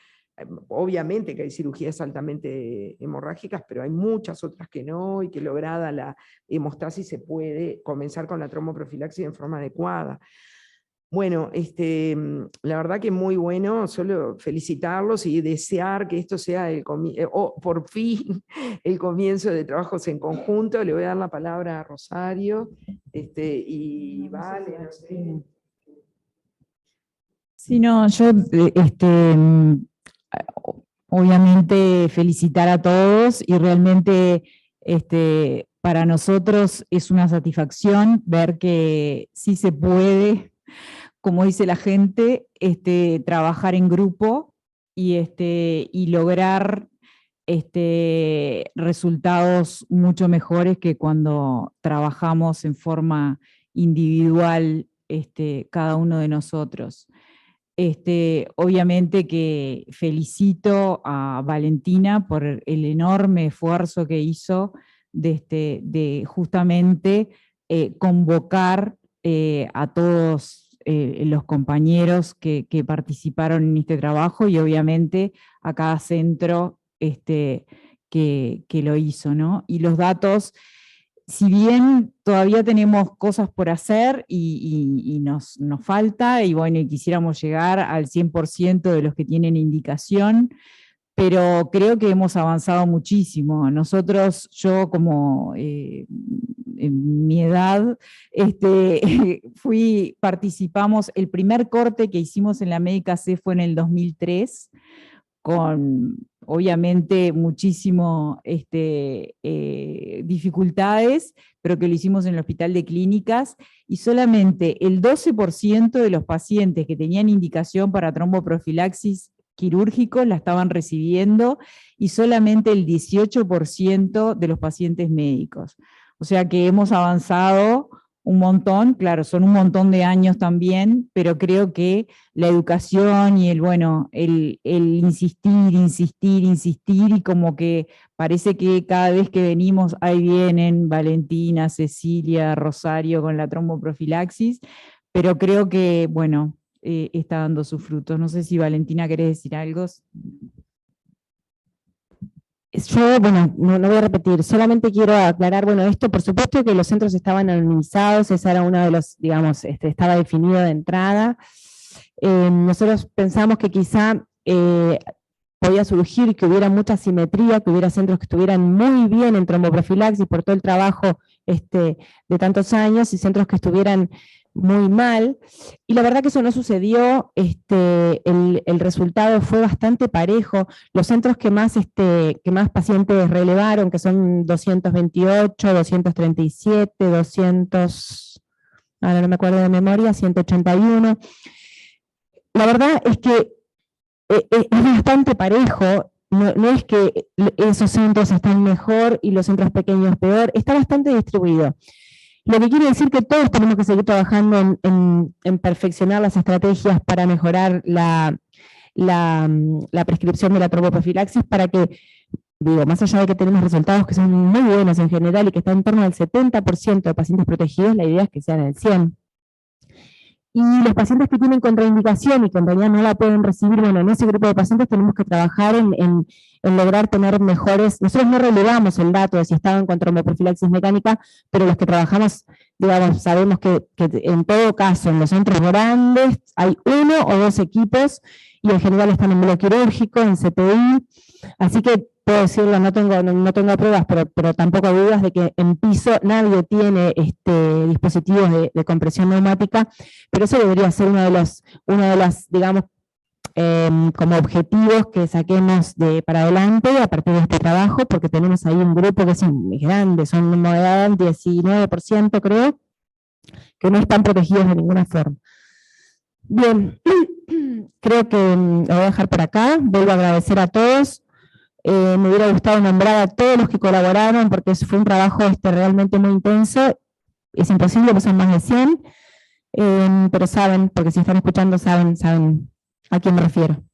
S1: obviamente que hay cirugías altamente hemorrágicas, pero hay muchas otras que no, y que lograda la hemostasis se puede comenzar con la tromboprofilaxis en forma adecuada. Bueno, la verdad que muy bueno, solo felicitarlos y desear que esto sea por fin el comienzo de trabajos en conjunto. Le voy a dar la palabra a Rosario, y vale, no sé.
S3: Sí, no, yo obviamente felicitar a todos, y realmente para nosotros es una satisfacción ver que sí se puede, como dice la gente, trabajar en grupo y lograr resultados mucho mejores que cuando trabajamos en forma individual, cada uno de nosotros. Obviamente que felicito a Valentina por el enorme esfuerzo que hizo de justamente convocar a todos los compañeros que participaron en este trabajo, y obviamente a cada centro que lo hizo, ¿no? Y los datos, si bien todavía tenemos cosas por hacer y nos falta, y bueno, y quisiéramos llegar al 100% de los que tienen indicación, pero creo que hemos avanzado muchísimo. Nosotros, yo como en mi edad, participamos, el primer corte que hicimos en la Médica C fue en el 2003, con obviamente muchísimo dificultades, pero que lo hicimos en el Hospital de Clínicas, y solamente el 12% de los pacientes que tenían indicación para tromboprofilaxis quirúrgicos la estaban recibiendo, y solamente el 18% de los pacientes médicos. O sea que hemos avanzado un montón, claro, son un montón de años también, pero creo que la educación y el insistir, y como que parece que cada vez que venimos, ahí vienen Valentina, Cecilia, Rosario con la tromboprofilaxis, pero creo que, bueno, está dando sus frutos. No sé si Valentina querés decir algo.
S5: Yo, bueno, no voy a repetir, solamente quiero aclarar, bueno, esto por supuesto que los centros estaban anonimizados, esa era uno de los, digamos, estaba definido de entrada. Nosotros pensamos que quizá podía surgir que hubiera mucha simetría, que hubiera centros que estuvieran muy bien en tromboprofilaxis por todo el trabajo de tantos años, y centros que estuvieran muy mal, y la verdad que eso no sucedió. El resultado fue bastante parejo. Los centros que más pacientes relevaron, que son 228, 237, 200, ahora no me acuerdo de memoria, 181, la verdad es que es bastante parejo. No es que esos centros están mejor y los centros pequeños peor, está bastante distribuido. Lo que quiere decir que todos tenemos que seguir trabajando en perfeccionar las estrategias para mejorar la prescripción de la tromboprofilaxis, para que, digo, más allá de que tenemos resultados que son muy buenos en general y que están en torno al 70% de pacientes protegidos, la idea es que sean el 100%. Y los pacientes que tienen contraindicación y que en realidad no la pueden recibir, bueno, en ese grupo de pacientes tenemos que trabajar en lograr tener mejores. Nosotros no relevamos el dato de si estaban con tromboprofilaxis mecánica, pero los que trabajamos, digamos, sabemos que en todo caso en los centros grandes hay 1 o 2 equipos, y en general están en bloque quirúrgico, en CTI, así que puedo decirlo, no tengo pruebas, pero tampoco dudas de que en piso nadie tiene dispositivos de compresión neumática, pero eso debería ser uno de los, digamos, como objetivos que saquemos para adelante a partir de este trabajo, porque tenemos ahí un grupo que es muy grande, son un 19% creo, que no están protegidos de ninguna forma. Bien, creo que lo voy a dejar por acá. Vuelvo a agradecer a todos. Me hubiera gustado nombrar a todos los que colaboraron, porque fue un trabajo realmente muy intenso. Es imposible, porque son más de 100, pero saben, porque si están escuchando saben a quién me refiero.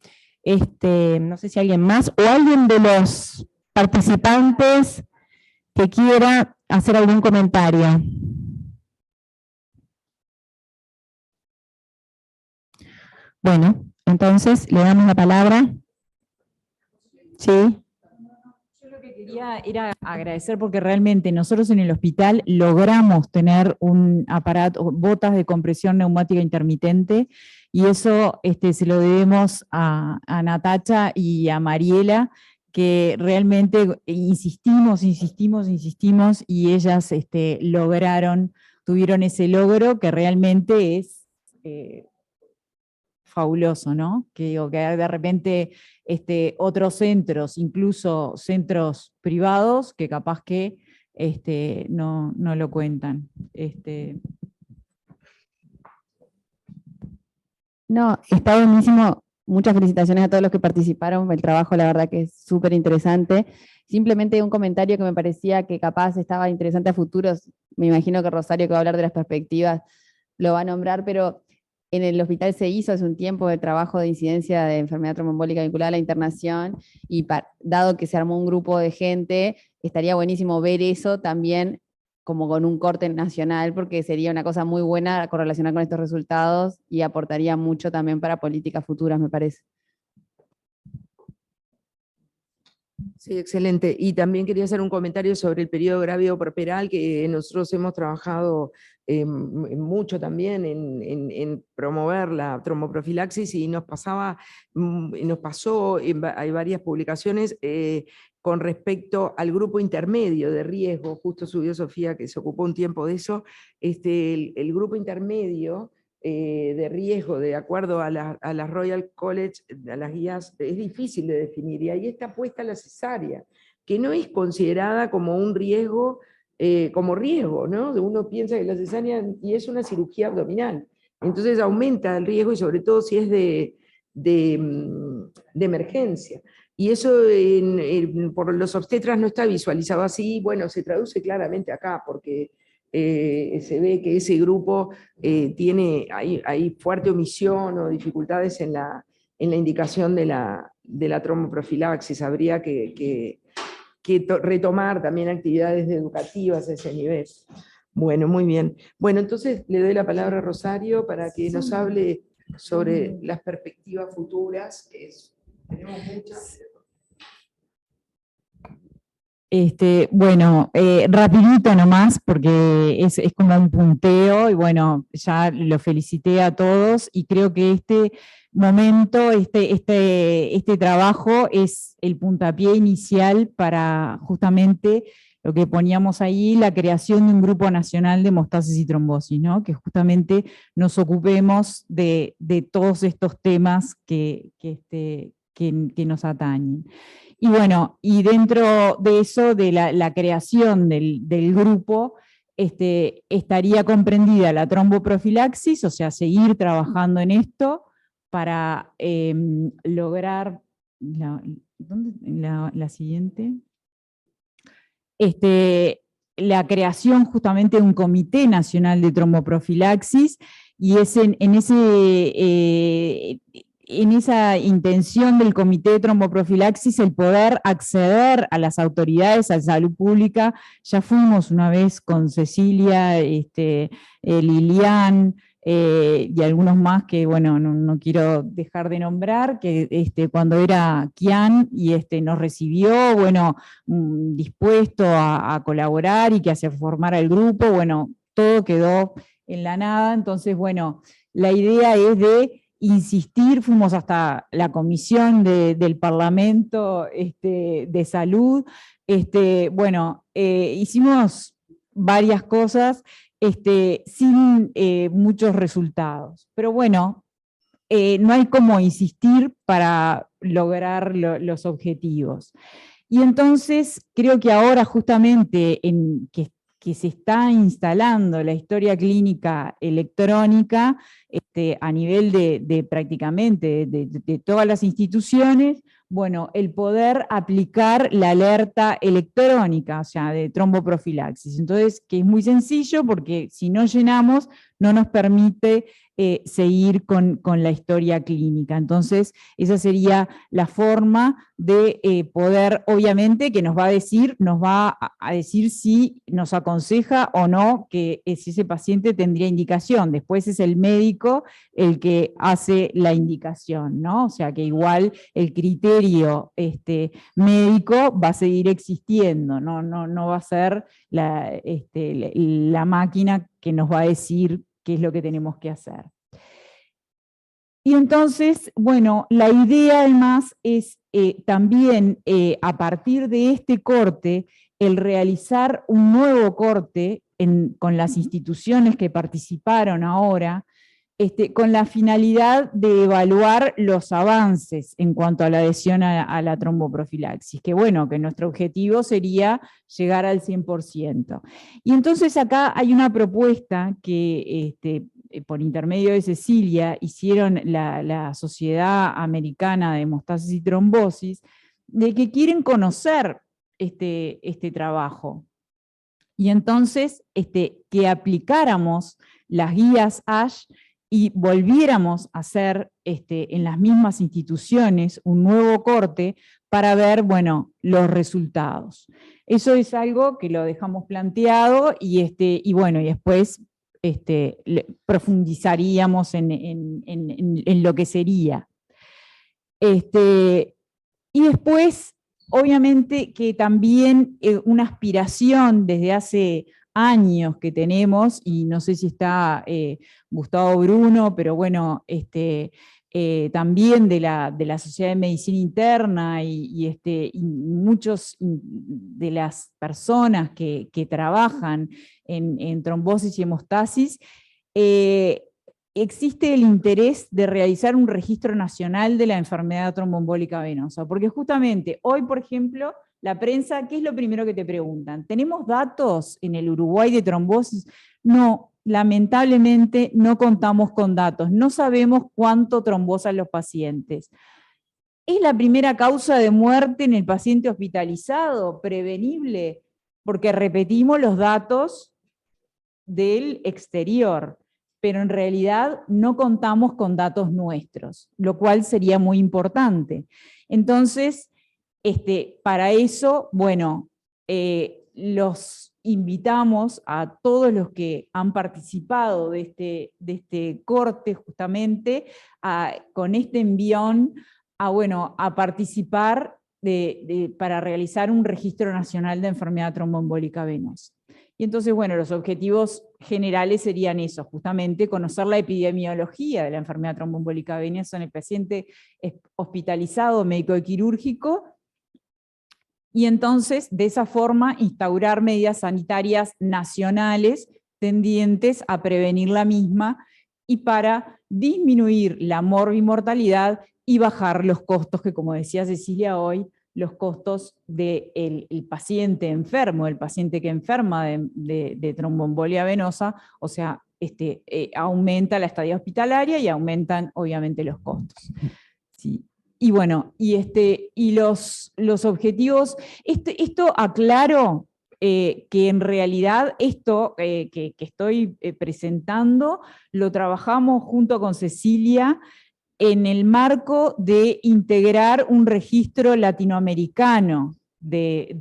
S5: No sé si alguien más, o alguien de los participantes que quiera hacer algún comentario. Bueno, entonces le damos la palabra. Sí.
S6: Yo lo que quería era agradecer, porque realmente nosotros en el hospital logramos tener un aparato, botas de compresión neumática intermitente, y eso se lo debemos a Natacha y a Mariela, que realmente insistimos, y ellas tuvieron ese logro que realmente es fabuloso, ¿no? Que de repente otros centros, incluso centros privados, que capaz que no lo cuentan.
S5: No, está buenísimo. Muchas felicitaciones a todos los que participaron. El trabajo, la verdad, que es súper interesante. Simplemente un comentario que me parecía que capaz estaba interesante a futuros. Me imagino que Rosario, que va a hablar de las perspectivas, lo va a nombrar, pero en el hospital se hizo hace un tiempo el trabajo de incidencia de enfermedad tromboembólica vinculada a la internación, y dado que se armó un grupo de gente, estaría buenísimo ver eso también como con un corte nacional, porque sería una cosa muy buena correlacionar con estos resultados y aportaría mucho también para políticas futuras, me parece.
S1: Sí, excelente. Y también quería hacer un comentario sobre el periodo grávido preperal, que nosotros hemos trabajado mucho también en promover la tromboprofilaxis, y nos pasó, hay varias publicaciones con respecto al grupo intermedio de riesgo. Justo subió Sofía, que se ocupó un tiempo de eso. El grupo intermedio de riesgo, de acuerdo a la Royal College, a las guías, es difícil de definir, y ahí está puesta la cesárea, que no es considerada como un riesgo, como riesgo, ¿no? Uno piensa que la cesárea, y es una cirugía abdominal, entonces aumenta el riesgo, y sobre todo si es de emergencia. Y eso por los obstetras no está visualizado así. Bueno, se traduce claramente acá, porque se ve que ese grupo hay fuerte omisión o dificultades en la indicación de la tromboprofilaxis. Habría que retomar también actividades educativas a ese nivel. Bueno, muy bien. Bueno, entonces le doy la palabra a Rosario para que nos hable sobre las perspectivas futuras, que tenemos muchas.
S6: Bueno, rapidito nomás, porque es como un punteo, y bueno, ya lo felicité a todos, y creo que este momento, este trabajo es el puntapié inicial para justamente lo que poníamos ahí, la creación de un grupo nacional de hemostasis y trombosis, ¿no? Que justamente nos ocupemos de todos estos temas que nos atañen. Y bueno, y dentro de eso, de la creación del grupo, estaría comprendida la tromboprofilaxis, o sea, seguir trabajando en esto para lograr, la siguiente, la creación justamente de un Comité Nacional de Tromboprofilaxis, y es en esa intención del Comité de Tromboprofilaxis el poder acceder a las autoridades, a salud pública. Ya fuimos una vez con Cecilia, Lilian, y algunos más que, bueno, no quiero dejar de nombrar, que cuando era Kian y nos recibió, bueno, dispuesto a colaborar y que se formara el grupo, bueno, todo quedó en la nada. Entonces, bueno, la idea es de insistir. Fuimos hasta la comisión del Parlamento de Salud, bueno, hicimos varias cosas sin muchos resultados, pero bueno, no hay como insistir para lograr los objetivos. Y entonces creo que ahora justamente que se está instalando la historia clínica electrónica, a nivel de prácticamente de todas las instituciones, bueno, el poder aplicar la alerta electrónica, o sea, de tromboprofilaxis. Entonces, que es muy sencillo porque si no llenamos, no nos permite seguir con la historia clínica. Entonces, esa sería la forma de poder, obviamente, que nos va a decir si nos aconseja o no que si ese paciente tendría indicación. Después es el médico el que hace la indicación, ¿no? O sea, que igual el criterio médico va a seguir existiendo, no va a ser la máquina que nos va a decir qué es lo que tenemos que hacer. Y entonces, bueno, la idea además es también a partir de este corte, el realizar un nuevo corte con las instituciones que participaron ahora, con la finalidad de evaluar los avances en cuanto a la adhesión a la tromboprofilaxis, que bueno, que nuestro objetivo sería llegar al 100%. Y entonces acá hay una propuesta que por intermedio de Cecilia hicieron la Sociedad Americana de Hemostasis y Trombosis, de que quieren conocer este trabajo. Y entonces que aplicáramos las guías ASH y volviéramos a hacer en las mismas instituciones un nuevo corte para ver, bueno, los resultados. Eso es algo que lo dejamos planteado y bueno, y después profundizaríamos en lo que sería. Y después, obviamente que también una aspiración desde hace años que tenemos, y no sé si está Gustavo Bruno, pero bueno, también de la Sociedad de Medicina Interna y muchos de las personas que trabajan en trombosis y hemostasis, existe el interés de realizar un registro nacional de la enfermedad tromboembólica venosa, porque justamente hoy, por ejemplo, la prensa, ¿qué es lo primero que te preguntan? ¿Tenemos datos en el Uruguay de trombosis? No, lamentablemente no contamos con datos, no sabemos cuánto trombosan los pacientes. ¿Es la primera causa de muerte en el paciente hospitalizado? ¿Prevenible? Porque repetimos los datos del exterior, pero en realidad no contamos con datos nuestros, lo cual sería muy importante. Entonces, para eso, bueno, los invitamos a todos los que han participado de este corte justamente, con este envión, a participar para realizar un registro nacional de enfermedad tromboembólica venosa. Y entonces, bueno, los objetivos generales serían eso, justamente conocer la epidemiología de la enfermedad tromboembólica venosa en el paciente hospitalizado médico-quirúrgico, y entonces, de esa forma, instaurar medidas sanitarias nacionales tendientes a prevenir la misma y para disminuir la morbimortalidad y bajar los costos que, como decía Cecilia hoy, los costos del paciente enfermo, el paciente que enferma de tromboembolia venosa, o sea, aumenta la estadía hospitalaria y aumentan obviamente los costos. Sí. Y bueno, y los objetivos, esto aclaro que en realidad esto que estoy presentando lo trabajamos junto con Cecilia en el marco de integrar un registro latinoamericano de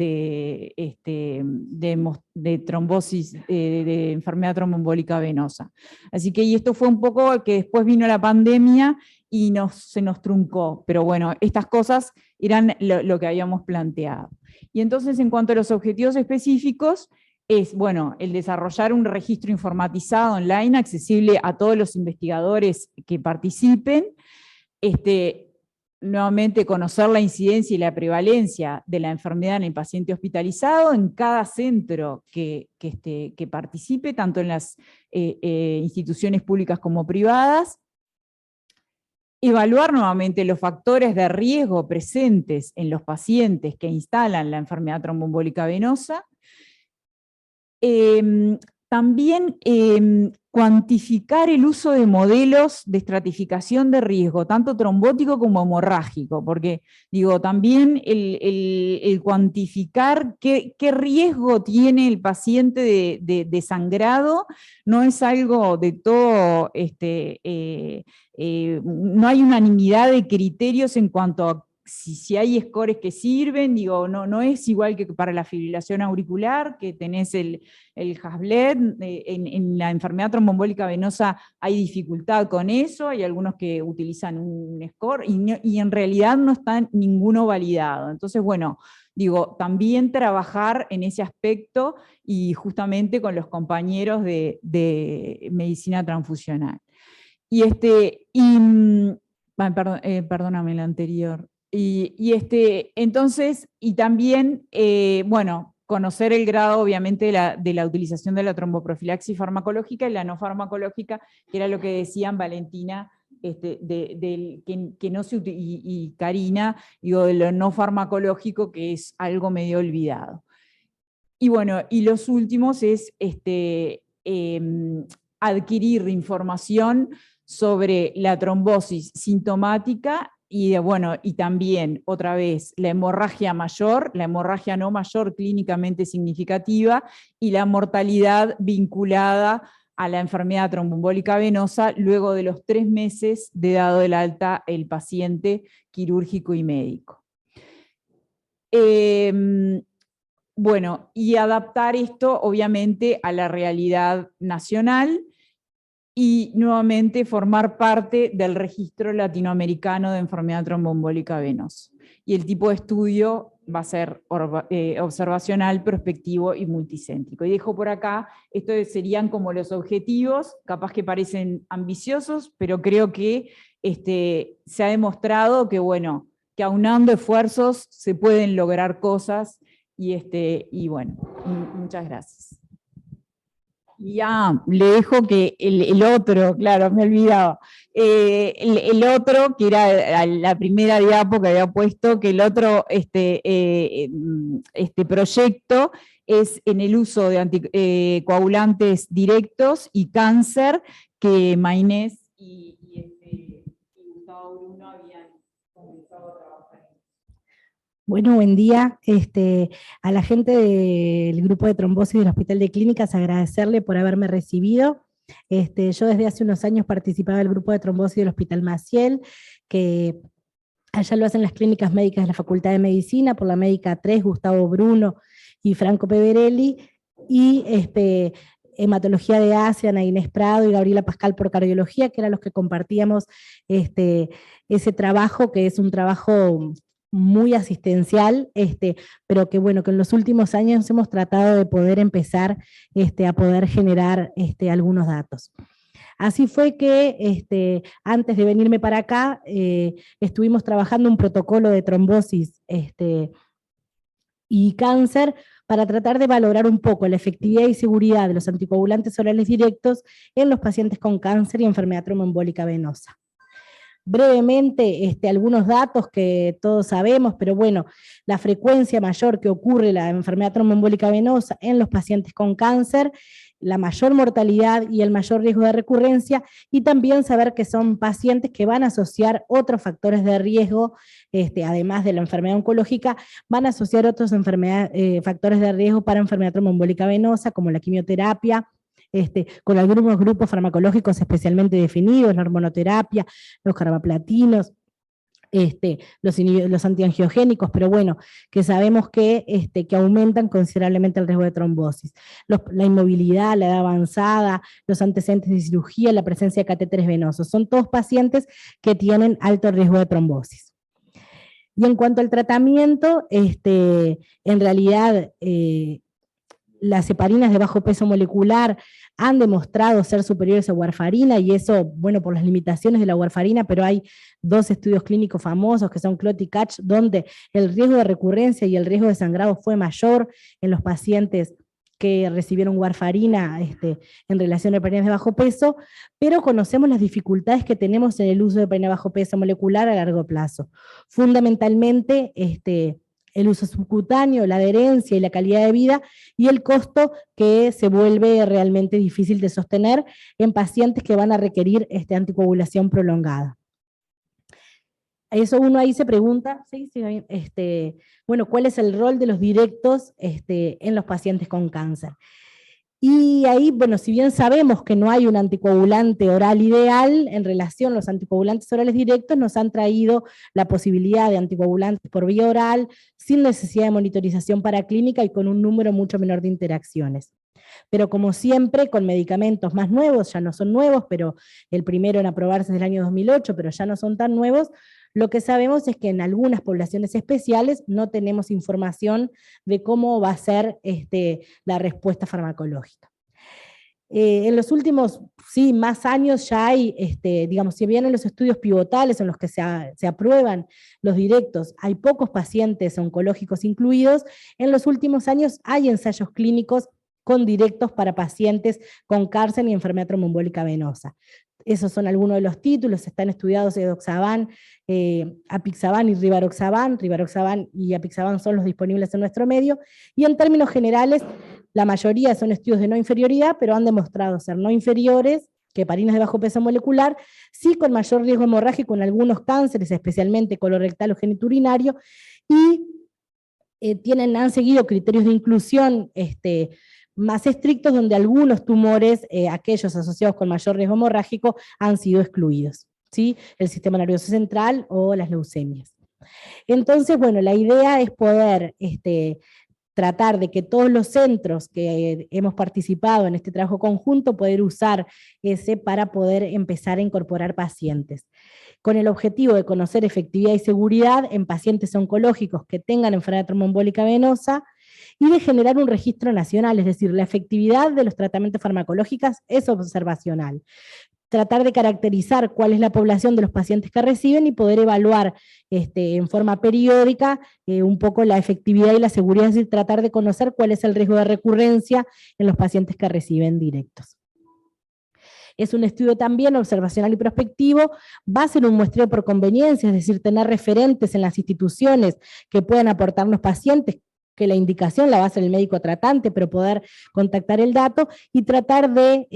S6: trombosis, de enfermedad tromboembólica venosa. Así que, y esto fue un poco que después vino la pandemia y se nos truncó, pero bueno, estas cosas eran lo que habíamos planteado. Y entonces, en cuanto a los objetivos específicos, es, bueno, el desarrollar un registro informatizado online accesible a todos los investigadores que participen, nuevamente conocer la incidencia y la prevalencia de la enfermedad en el paciente hospitalizado en cada centro que participe, tanto en las instituciones públicas como privadas, evaluar nuevamente los factores de riesgo presentes en los pacientes que instalan la enfermedad tromboembólica venosa, también cuantificar el uso de modelos de estratificación de riesgo, tanto trombótico como hemorrágico, porque digo, también el cuantificar qué riesgo tiene el paciente de sangrado no es algo de todo, no hay unanimidad de criterios en cuanto a si hay scores que sirven, digo, no es igual que para la fibrilación auricular, que tenés el Hasbled, en la enfermedad tromboembólica venosa hay dificultad con eso, hay algunos que utilizan un score, y en realidad no está ninguno validado. Entonces, bueno, digo, también trabajar en ese aspecto, y justamente con los compañeros de medicina transfusional. Perdóname la anterior. Entonces, y también, bueno, conocer el grado, obviamente, de la utilización de la tromboprofilaxis farmacológica y la no farmacológica, que era lo que decían Valentina, que no se y Karina, digo, de lo no farmacológico, que es algo medio olvidado. Y bueno, y los últimos es adquirir información sobre la trombosis sintomática y también, otra vez, la hemorragia mayor, la hemorragia no mayor clínicamente significativa, y la mortalidad vinculada a la enfermedad tromboembólica venosa luego de los 3 meses de dado el alta el paciente quirúrgico y médico. Bueno, y adaptar esto, obviamente, a la realidad nacional, y nuevamente formar parte del registro latinoamericano de enfermedad tromboembólica venosa. Y el tipo de estudio va a ser observacional, prospectivo y multicéntrico. Y dejo por acá, estos serían como los objetivos, capaz que parecen ambiciosos, pero creo que se ha demostrado que, bueno, que aunando esfuerzos se pueden lograr cosas, y bueno, muchas gracias. Ya, le dejo que el otro, claro, me olvidaba, el otro, que era la primera diapo que había puesto, que el otro proyecto es en el uso de anticoagulantes directos y cáncer, que Mainés y Gustavo Bruno habían comenzado a trabajar.
S7: Bueno, buen día. A la gente del grupo de trombosis del Hospital de Clínicas, agradecerle por haberme recibido. Yo desde hace unos años participaba del grupo de trombosis del Hospital Maciel, que allá lo hacen las clínicas médicas de la Facultad de Medicina, por la médica 3, Gustavo Bruno y Franco Peverelli, y hematología de Asia, Ana Inés Prado y Gabriela Pascal por cardiología, que eran los que compartíamos ese trabajo, que es un trabajo muy asistencial, pero que bueno, que en los últimos años hemos tratado de poder empezar a poder generar algunos datos. Así fue que antes de venirme para acá, estuvimos trabajando un protocolo de trombosis y cáncer para tratar de valorar un poco la efectividad y seguridad de los anticoagulantes orales directos en los pacientes con cáncer y enfermedad tromboembólica venosa. Brevemente, algunos datos que todos sabemos, pero bueno, la frecuencia mayor que ocurre la enfermedad tromboembólica venosa en los pacientes con cáncer, la mayor mortalidad y el mayor riesgo de recurrencia, y también saber que son pacientes que van a asociar otros factores de riesgo, además de la enfermedad oncológica, van a asociar otros factores de riesgo para enfermedad tromboembólica venosa, como la quimioterapia, con algunos grupos farmacológicos especialmente definidos, la hormonoterapia, los carbaplatinos, los antiangiogénicos, pero bueno, que sabemos que aumentan considerablemente el riesgo de trombosis. La inmovilidad, la edad avanzada, los antecedentes de cirugía, la presencia de catéteres venosos, son todos pacientes que tienen alto riesgo de trombosis. Y en cuanto al tratamiento, en realidad las heparinas de bajo peso molecular han demostrado ser superiores a warfarina, y eso, bueno, por las limitaciones de la warfarina, pero hay 2 estudios clínicos famosos que son CLOT y CATCH, donde el riesgo de recurrencia y el riesgo de sangrado fue mayor en los pacientes que recibieron warfarina en relación a heparinas de bajo peso, pero conocemos las dificultades que tenemos en el uso de heparina de bajo peso molecular a largo plazo. Fundamentalmente, el uso subcutáneo, la adherencia y la calidad de vida, y el costo que se vuelve realmente difícil de sostener en pacientes que van a requerir anticoagulación prolongada. Eso uno ahí se pregunta, bueno, ¿cuál es el rol de los directos en los pacientes con cáncer? Y ahí, bueno, si bien sabemos que no hay un anticoagulante oral ideal, en relación a los anticoagulantes orales directos, nos han traído la posibilidad de anticoagulantes por vía oral, sin necesidad de monitorización paraclínica y con un número mucho menor de interacciones. Pero como siempre, con medicamentos más nuevos, ya no son nuevos, pero el primero en aprobarse es del año 2008, pero ya no son tan nuevos, lo que sabemos es que en algunas poblaciones especiales no tenemos información de cómo va a ser la respuesta farmacológica. En los últimos más años ya hay, digamos, si bien en los estudios pivotales en los que se aprueban los directos, hay pocos pacientes oncológicos incluidos, en los últimos años hay ensayos clínicos con directos para pacientes con cáncer y enfermedad tromboembólica venosa. Esos son algunos de los títulos, están estudiados edoxaban, apixaban y rivaroxaban. Rivaroxaban y apixaban son los disponibles en nuestro medio, y en términos generales, la mayoría son estudios de no inferioridad, pero han demostrado ser no inferiores que heparinas de bajo peso molecular, sí con mayor riesgo hemorrágico en algunos cánceres, especialmente colorectal o genitourinario, y han seguido criterios de inclusión más estrictos, donde algunos tumores, aquellos asociados con mayor riesgo hemorrágico, han sido excluidos, ¿sí? El sistema nervioso central o las leucemias. Entonces, bueno, la idea es poder tratar de que todos los centros que hemos participado en este trabajo conjunto, poder usar ese para poder empezar a incorporar pacientes, con el objetivo de conocer efectividad y seguridad en pacientes oncológicos que tengan enfermedad tromboembólica venosa, y de generar un registro nacional, es decir, la efectividad de los tratamientos farmacológicos es observacional. Tratar de caracterizar cuál es la población de los pacientes que reciben y poder evaluar en forma periódica un poco la efectividad y la seguridad, es decir, tratar de conocer cuál es el riesgo de recurrencia en los pacientes que reciben directos. Es un estudio también observacional y prospectivo, va a ser un muestreo por conveniencia, es decir, tener referentes en las instituciones que puedan aportarnos pacientes, que la indicación la va a hacer el médico tratante, pero poder contactar el dato y tratar de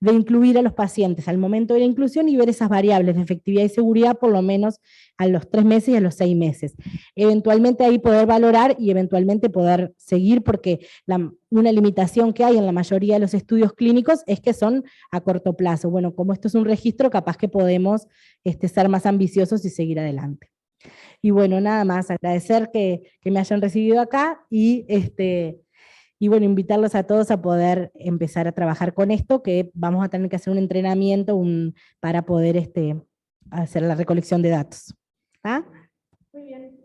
S7: incluir a los pacientes al momento de la inclusión y ver esas variables de efectividad y seguridad por lo menos a los 3 meses y a los 6 meses. Eventualmente ahí poder valorar y eventualmente poder seguir, porque una limitación que hay en la mayoría de los estudios clínicos es que son a corto plazo. Bueno, como esto es un registro, capaz que podemos ser más ambiciosos y seguir adelante. Y bueno, nada más, agradecer que me hayan recibido acá y bueno, invitarlos a todos a poder empezar a trabajar con esto, que vamos a tener que hacer un entrenamiento para poder hacer la recolección de datos. ¿Ah? Muy bien.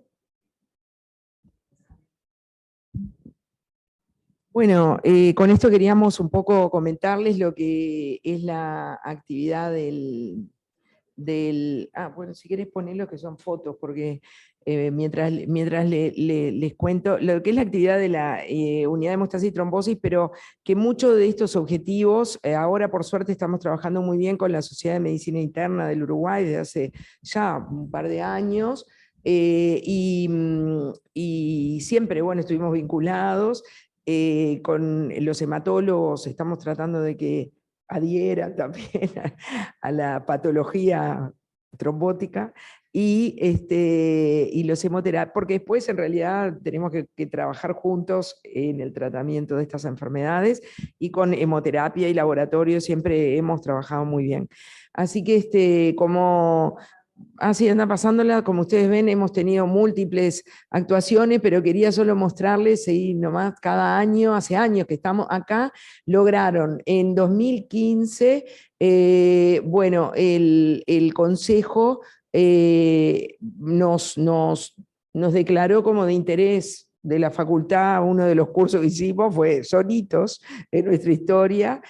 S1: Bueno, con esto queríamos un poco comentarles lo que es la actividad bueno, si querés ponerlo que son fotos, porque mientras les cuento lo que es la actividad de la unidad de hemostasis y trombosis, pero que muchos de estos objetivos, ahora por suerte estamos trabajando muy bien con la Sociedad de Medicina Interna del Uruguay desde hace ya un par de años, y siempre, bueno, estuvimos vinculados con los hematólogos, estamos tratando de que adhieran también a la patología trombótica, y los hemoterapia, porque después en realidad tenemos que trabajar juntos en el tratamiento de estas enfermedades, y con hemoterapia y laboratorio siempre hemos trabajado muy bien. Así que como así anda pasándola, como ustedes ven, hemos tenido múltiples actuaciones, pero quería solo mostrarles, y nomás cada año, hace años que estamos acá, lograron en 2015, bueno, el Consejo nos declaró como de interés de la facultad. Uno de los cursos que hicimos fue Sonitos en nuestra historia.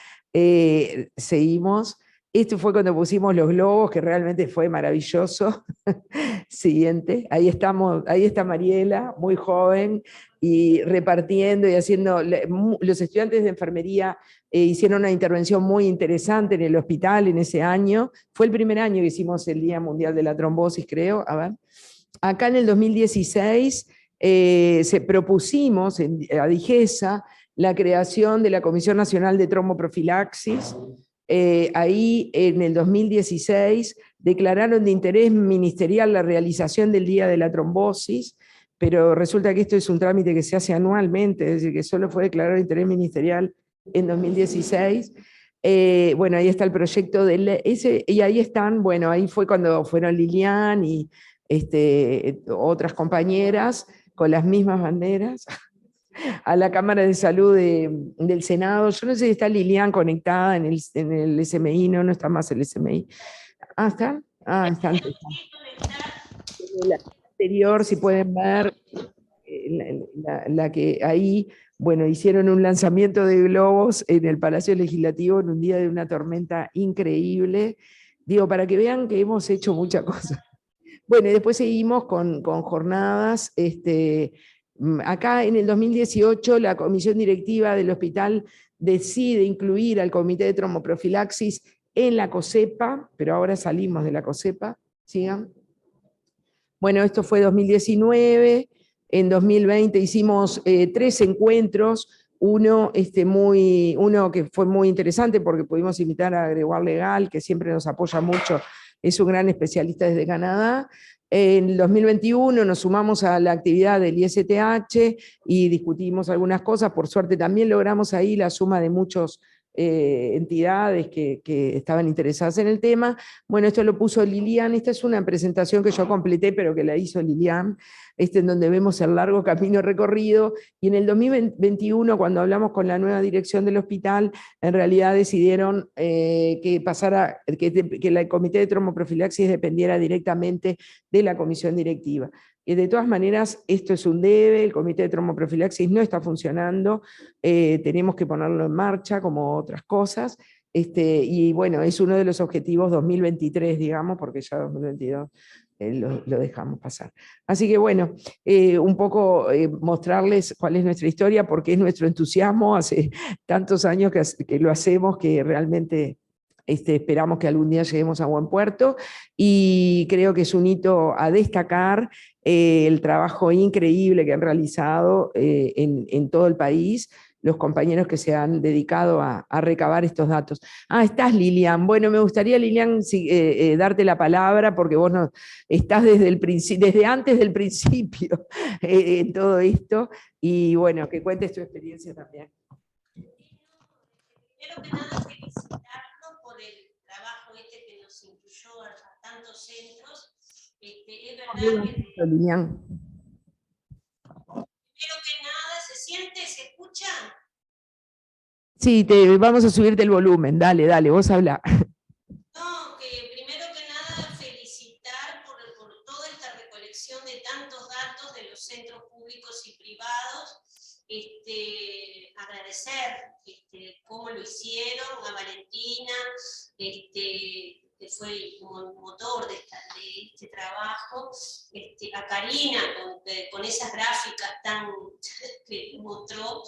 S1: Seguimos. Esto fue cuando pusimos los globos, que realmente fue maravilloso. Siguiente, ahí estamos, ahí está Mariela, muy joven, y repartiendo y haciendo. Los estudiantes de enfermería hicieron una intervención muy interesante en el hospital en ese año. Fue el primer año que hicimos el Día Mundial de la Trombosis, creo. A ver. acá en el 2016 se propusimos a DIGESA la creación de la Comisión Nacional de Tromboprofilaxis. Ahí en el 2016 declararon de interés ministerial la realización del Día de la Trombosis, pero resulta que esto es un trámite que se hace anualmente, es decir, que solo fue declarado de interés ministerial en 2016. Bueno, ahí está el proyecto de ese, y ahí están, bueno, ahí fue cuando fueron Lilian y otras compañeras con las mismas banderas a la Cámara de Salud del Senado. Yo no sé si está Lilian conectada en el SMI, no está más el SMI. Ah, ¿están? Ah, están. En el anterior, si pueden ver, la que ahí, bueno, hicieron un lanzamiento de globos en el Palacio Legislativo en un día de una tormenta increíble. Digo, para que vean que hemos hecho muchas cosas. Bueno, y después seguimos con jornadas. Acá en el 2018 la comisión directiva del hospital decide incluir al comité de tromboprofilaxis en la COSEPA, pero ahora salimos de la COSEPA. ¿Sigan? Bueno, esto fue 2019. En 2020 hicimos 3 encuentros. Uno que fue muy interesante porque pudimos invitar a Gregoire Legal, que siempre nos apoya mucho, es un gran especialista desde Canadá. En el 2021 nos sumamos a la actividad del ISTH y discutimos algunas cosas. Por suerte también logramos ahí la suma de muchas entidades que estaban interesadas en el tema. Bueno, esto lo puso Lilian. Esta es una presentación que yo completé, pero que la hizo Lilian, en donde vemos el largo camino recorrido. Y en el 2021, cuando hablamos con la nueva dirección del hospital, en realidad decidieron que el comité de tromboprofilaxis dependiera directamente de la comisión directiva. Y de todas maneras, esto es un debe, el comité de tromboprofilaxis no está funcionando, tenemos que ponerlo en marcha como otras cosas, y bueno, es uno de los objetivos 2023, digamos, porque ya 2022 lo dejamos pasar. Así que bueno, un poco mostrarles cuál es nuestra historia, porque es nuestro entusiasmo, hace tantos años que lo hacemos, que realmente esperamos que algún día lleguemos a buen puerto, y creo que es un hito a destacar el trabajo increíble que han realizado en todo el país los compañeros que se han dedicado a recabar estos datos. Ah, estás Lilian. Bueno, me gustaría, Lilian, darte la palabra, porque vos estás desde antes del principio en todo esto, y bueno, que cuentes tu experiencia también.
S8: Primero que nada, felicitarlos por el trabajo que nos incluyó a tantos centros. Es verdad que...
S1: Lilian.
S8: Primero que nada, ¿se siente? ¿Se escucha?
S1: Sí, vamos a subirte el volumen. Dale, vos habla.
S8: No, que primero que nada felicitar por toda esta recolección de tantos datos de los centros públicos y privados. Agradecer cómo lo hicieron a Valentina, que fue el motor de este trabajo, a Karina con esas gráficas que mostró.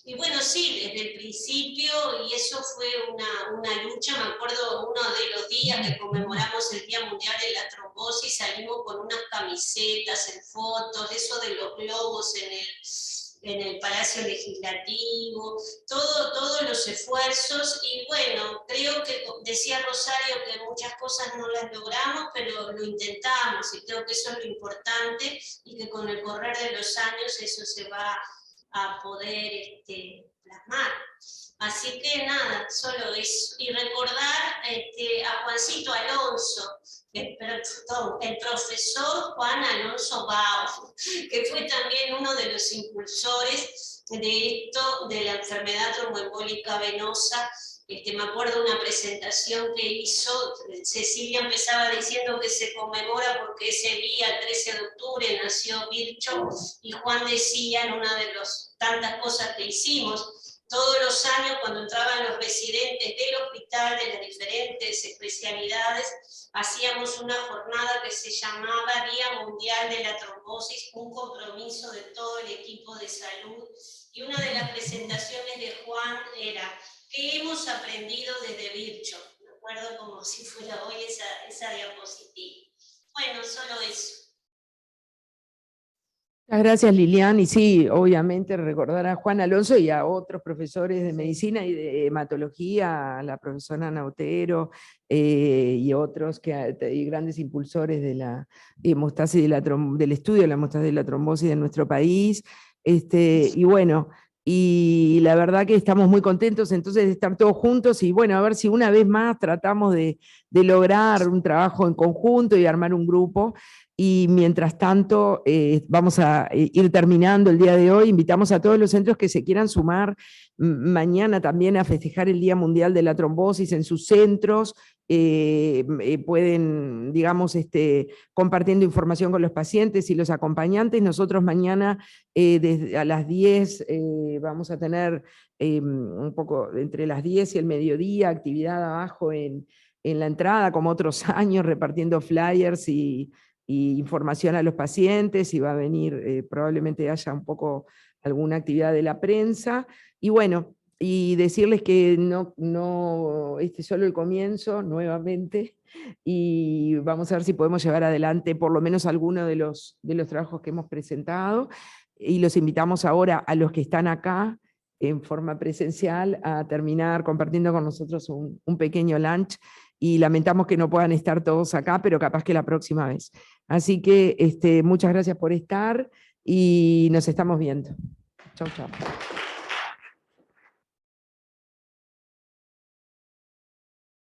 S8: Y bueno, sí, desde el principio, y eso fue una lucha. Me acuerdo uno de los días que conmemoramos el Día Mundial de la Trombosis, salimos con unas camisetas en fotos, eso de los globos en el Palacio Legislativo, todos los esfuerzos. Y bueno, creo que decía Rosario que muchas cosas no las logramos, pero lo intentamos, y creo que eso es lo importante, y que con el correr de los años eso se va a poder plasmar. Así que nada, solo eso. Y recordar a Juancito Alonso, el profesor Juan Alonso Bau, que fue también uno de los impulsores de esto, de la enfermedad tromboembólica venosa. Me acuerdo de una presentación que hizo, Cecilia empezaba diciendo que se conmemora porque ese día, el 13 de octubre, nació Virchow, y Juan decía, en una de las tantas cosas que hicimos, todos los años cuando entraban los residentes del hospital, de las diferentes especialidades, hacíamos una jornada que se llamaba Día Mundial de la Trombosis, un compromiso de todo el equipo de salud, y una de las presentaciones de Juan era: ¿qué hemos aprendido desde Virchow? Me acuerdo como si fuera hoy esa diapositiva. Bueno, solo eso.
S1: Muchas gracias, Lilian. Y sí, obviamente recordar a Juan Alonso y a otros profesores de medicina y de hematología, a la profesora Ana Otero y otros y grandes impulsores de la hemostasis del estudio de la hemostasis de la trombosis de nuestro país. Y bueno, y la verdad que estamos muy contentos entonces de estar todos juntos y bueno, a ver si una vez más tratamos de lograr un trabajo en conjunto y armar un grupo. Y mientras tanto, vamos a ir terminando el día de hoy. Invitamos a todos los centros que se quieran sumar mañana también a festejar el Día Mundial de la Trombosis en sus centros. Pueden, digamos, compartiendo información con los pacientes y los acompañantes. Nosotros mañana desde a las 10 vamos a tener un poco entre las 10 y el mediodía actividad abajo en la entrada, como otros años, repartiendo flyers y información a los pacientes, y va a venir, probablemente haya un poco alguna actividad de la prensa, y bueno, y decirles que este es solo el comienzo, nuevamente, y vamos a ver si podemos llevar adelante por lo menos alguno de los trabajos que hemos presentado, y los invitamos ahora a los que están acá en forma presencial a terminar compartiendo con nosotros un pequeño lunch, y lamentamos que no puedan estar todos acá, pero capaz que la próxima vez. Así que muchas gracias por estar y nos estamos viendo. Chau, chau.